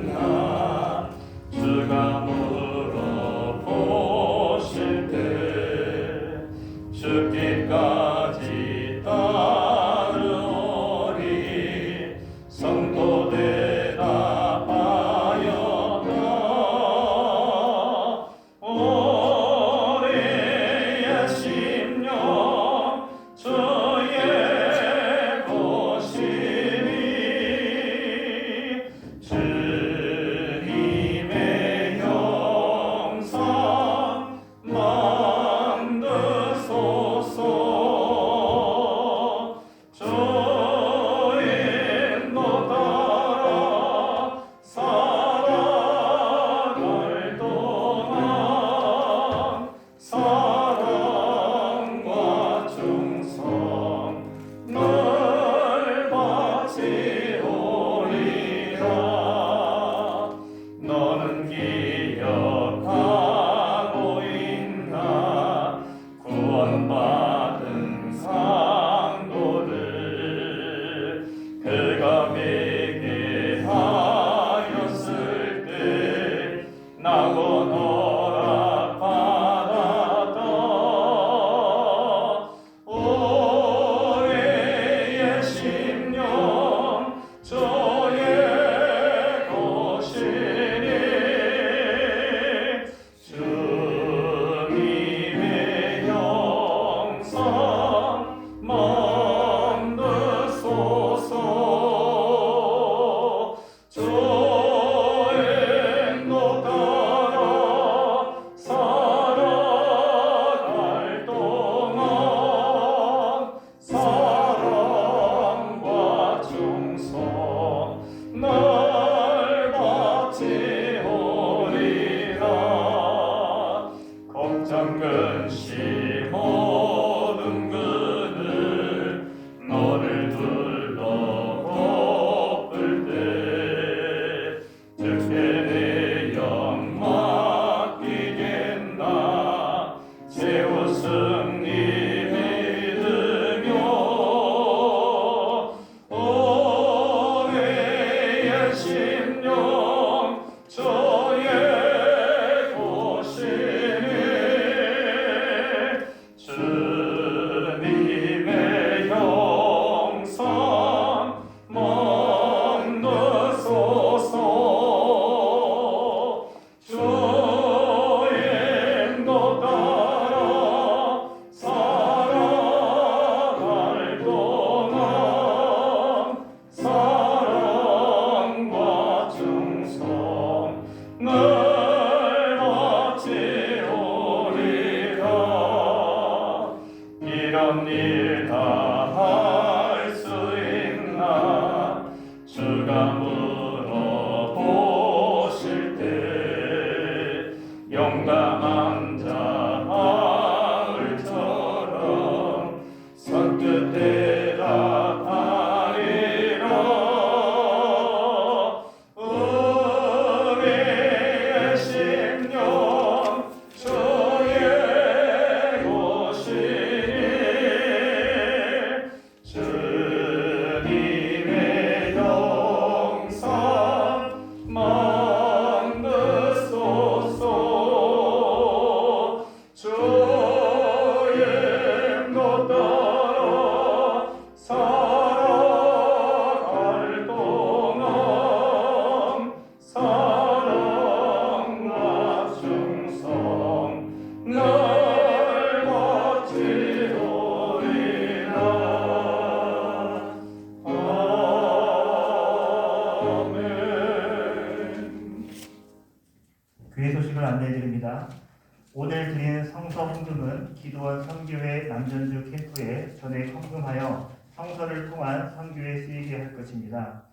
오늘 드리는 성서 헌금은 기도원 선교회 남전주 캠프에 전액 헌금하여 성서를 통한 선교에 쓰이게 할 것입니다.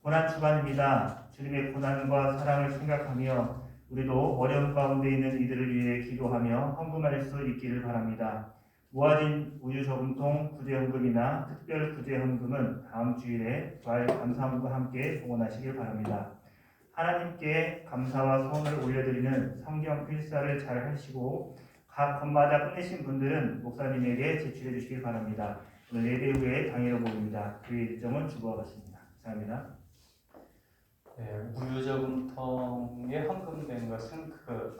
고난 주간입니다. 주님의 고난과 사랑을 생각하며 우리도 어려움 가운데 있는 이들을 위해 기도하며 헌금할 수 있기를 바랍니다. 모아진 우유저금통 구제헌금이나 특별 구제헌금은 다음 주일에 부활 감사함과 함께 봉헌하시길 바랍니다. 하나님께 감사와 소원을 올려드리는 성경 필사를 잘 하시고 각 건마다 끝내신 분들은 목사님에게 제출해 주시길 바랍니다. 오늘 예배 후에 당일로 모입니다. 그 일정은 주보와 같습니다. 감사합니다. 네, 우유저금통에 헌금된 것은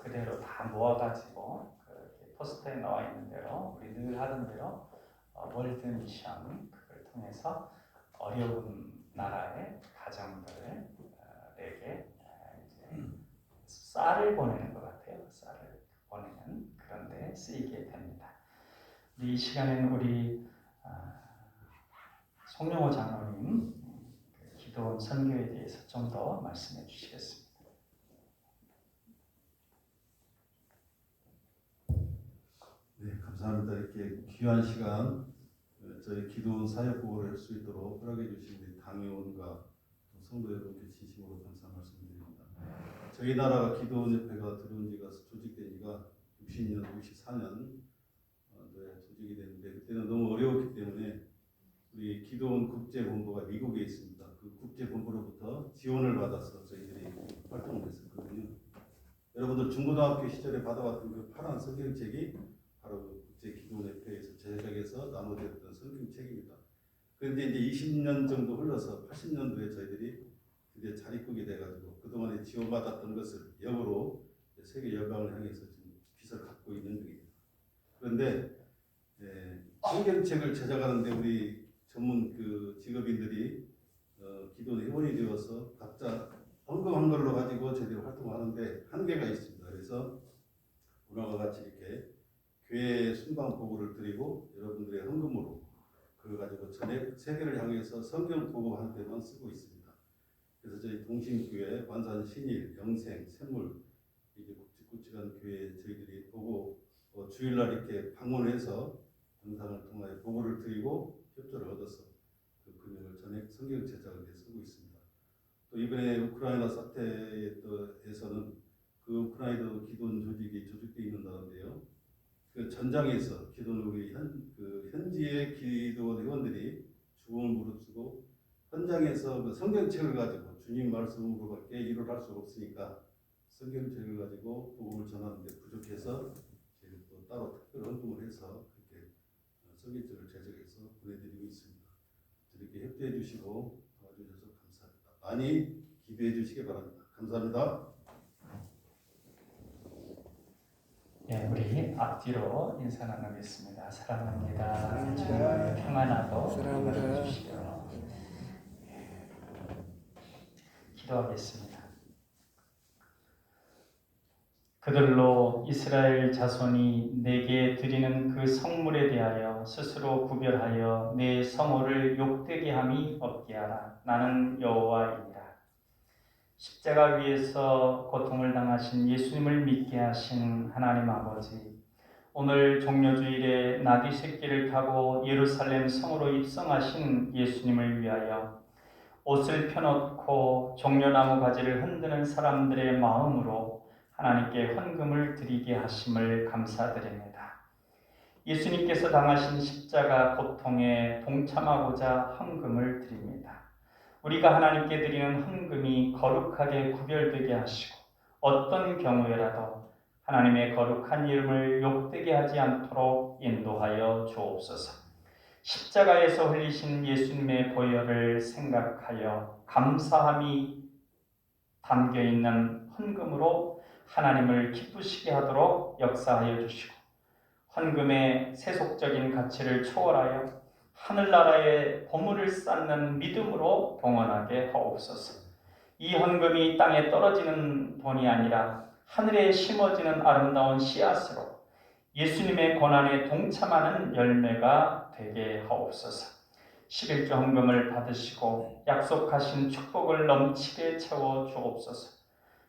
그대로 다 모아가지고 포스터에 나와 있는 대로 우리 늘 하던 대로 월드 미션 그걸 통해서 어려운 나라의 가정들에게 이제 쌀을 보내는 것 같아요. 쌀을 보내는 그런 데 쓰이게 됩니다. 이 시간에는 우리 송영호 장로님 기도원 선교에 대해서 좀 더 말씀해 주시겠습니다. 네, 감사합니다. 이렇게 귀한 시간 저희 기도원 사역 보고를 할 수 있도록 허락해 주신 우리 당회원과 성도 여러분께 진심으로 감사 말씀드립니다. 저희 나라가 기도원협회가 들어온 지가 조직된 지가 60년, 64년 조직이 됐는데 그때는 너무 어려웠기 때문에 우리 기도원 국제본부가 미국에 있습니다. 그 국제본부로부터 지원을 받아서 저희들이 활동을 했었거든요. 여러분들 중고등학교 시절에 받아왔던 그 파란 성경책이 바로 그 국제기도원협회에서 제작해서 나눠졌던 성경책입니다. 그런데 이제 20년 정도 흘러서 80년도에 저희들이 이제 자립국이 돼가지고 그동안에 지원받았던 것을 역으로 세계 열방을 향해서 지금 빚을 갖고 있는 중입니다. 그런데 성경책을 제작하는데 우리 전문 그 직업인들이 기도원 회원이 되어서 각자 헌금한 걸로 가지고 저희들이 활동하는데 한계가 있습니다. 그래서 오늘과 같이 이렇게 교회 순방 보고를 드리고 여러분들의 헌금으로 그걸 가지고 전액 세계를 향해서 성경 보고하는 데만 쓰고 있습니다. 그래서 저희 동신교회, 완산 신일, 영생, 샘물 이제 굵직굵직한 교회 저희들이 보고 주일날 이렇게 방문해서 영상을 통하여 보고를 드리고 협조를 얻어서 그 금액을 전액 성경 제작을 위해 쓰고 있습니다. 또 이번에 우크라이나 사태에서는 그 우크라이나 기도원 조직이 조직되어 있는다는데요. 그 전장에서 기도원 우리 현지의 기도원 회원들이 죽음을 무릅쓰고 현장에서 그 성경책을 가지고 주님 말씀으로밖에 일을 할 수 없으니까 성경책을 가지고 복음을 전하는데 부족해서 저희가 또 따로 특별 헌금을 해서 그렇게 성경책을 제작해서 보내드리고 있습니다. 이렇게 협조해 주시고 도와주셔서 감사합니다. 많이 기도해 주시기 바랍니다. 감사합니다. 네, 우리 앞뒤로 인사 나누겠습니다. 사랑합니다. 주님의 평안하고 사랑합니다. 주시고 기도하겠습니다. 그들로 이스라엘 자손이 내게 드리는 그 성물에 대하여 스스로 구별하여 내 성호를 욕되게 함이 없게 하라. 나는 여호와이니라. 십자가 위에서 고통을 당하신 예수님을 믿게 하신 하나님 아버지, 오늘 종려주일에 나귀 새끼를 타고 예루살렘 성으로 입성하신 예수님을 위하여 옷을 펴놓고 종려나무 가지를 흔드는 사람들의 마음으로 하나님께 헌금을 드리게 하심을 감사드립니다. 예수님께서 당하신 십자가 고통에 동참하고자 헌금을 드립니다. 우리가 하나님께 드리는 헌금이 거룩하게 구별되게 하시고 어떤 경우에라도 하나님의 거룩한 이름을 욕되게 하지 않도록 인도하여 주옵소서. 십자가에서 흘리신 예수님의 보혈을 생각하여 감사함이 담겨있는 헌금으로 하나님을 기쁘시게 하도록 역사하여 주시고 헌금의 세속적인 가치를 초월하여 하늘나라의 보물을 쌓는 믿음으로 봉헌하게 하옵소서. 이 헌금이 땅에 떨어지는 돈이 아니라 하늘에 심어지는 아름다운 씨앗으로 예수님의 고난에 동참하는 열매가 되게 하옵소서. 11조 헌금을 받으시고 약속하신 축복을 넘치게 채워 주옵소서.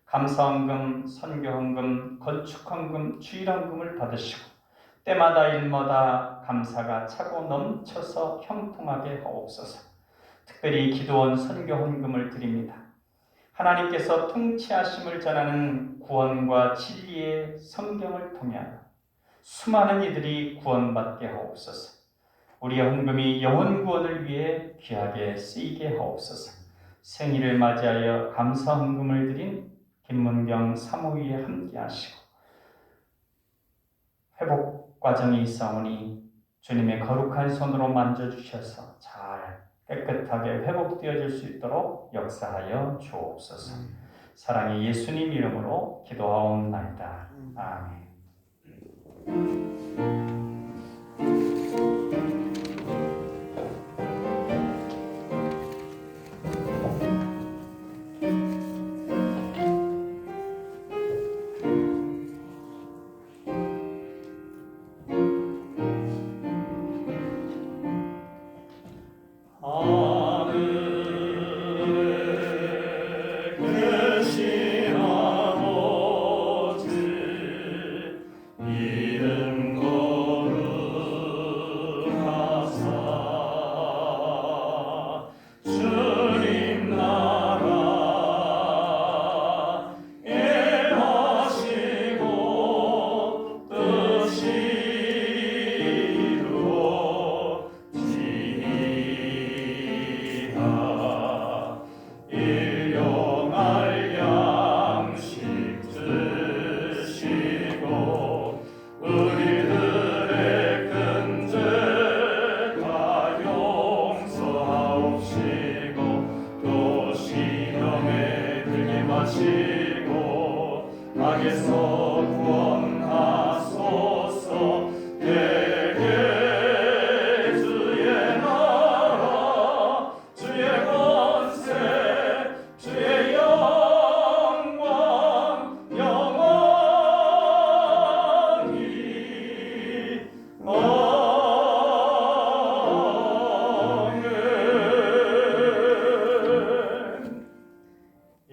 감사헌금, 선교헌금, 건축헌금, 주일헌금을 받으시고 때마다 일마다 감사가 차고 넘쳐서 형통하게 하옵소서. 특별히 기도원 선교헌금을 드립니다. 하나님께서 통치하심을 전하는 구원과 진리의 성경을 통하여 수많은 이들이 구원받게 하옵소서. 우리의 헌금이 영혼 구원을 위해 귀하게 쓰이게 하옵소서. 생일을 맞이하여 감사 헌금을 드린 김문경 사모위에 함께 하시고 회복 과정이 있사오니 주님의 거룩한 손으로 만져주셔서 잘 깨끗하게 회복되어질 수 있도록 역사하여 주옵소서. 사랑의 예수님 이름으로 기도하옵나이다. 아멘.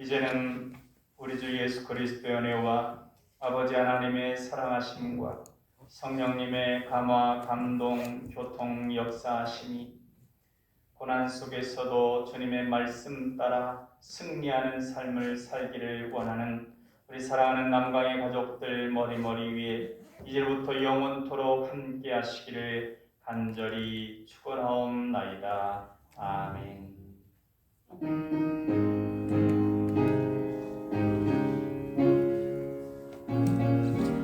이제는 우리 주 예수 그리스도의 은혜와 아버지 하나님의 사랑하심과 성령님의 감화, 감동, 교통, 역사하심이 고난 속에서도 주님의 말씀 따라 승리하는 삶을 살기를 원하는 우리 사랑하는 남강의 가족들 머리머리 위에 이제부터 영원토록 함께 하시기를 간절히 축원하옵나이다. 아멘.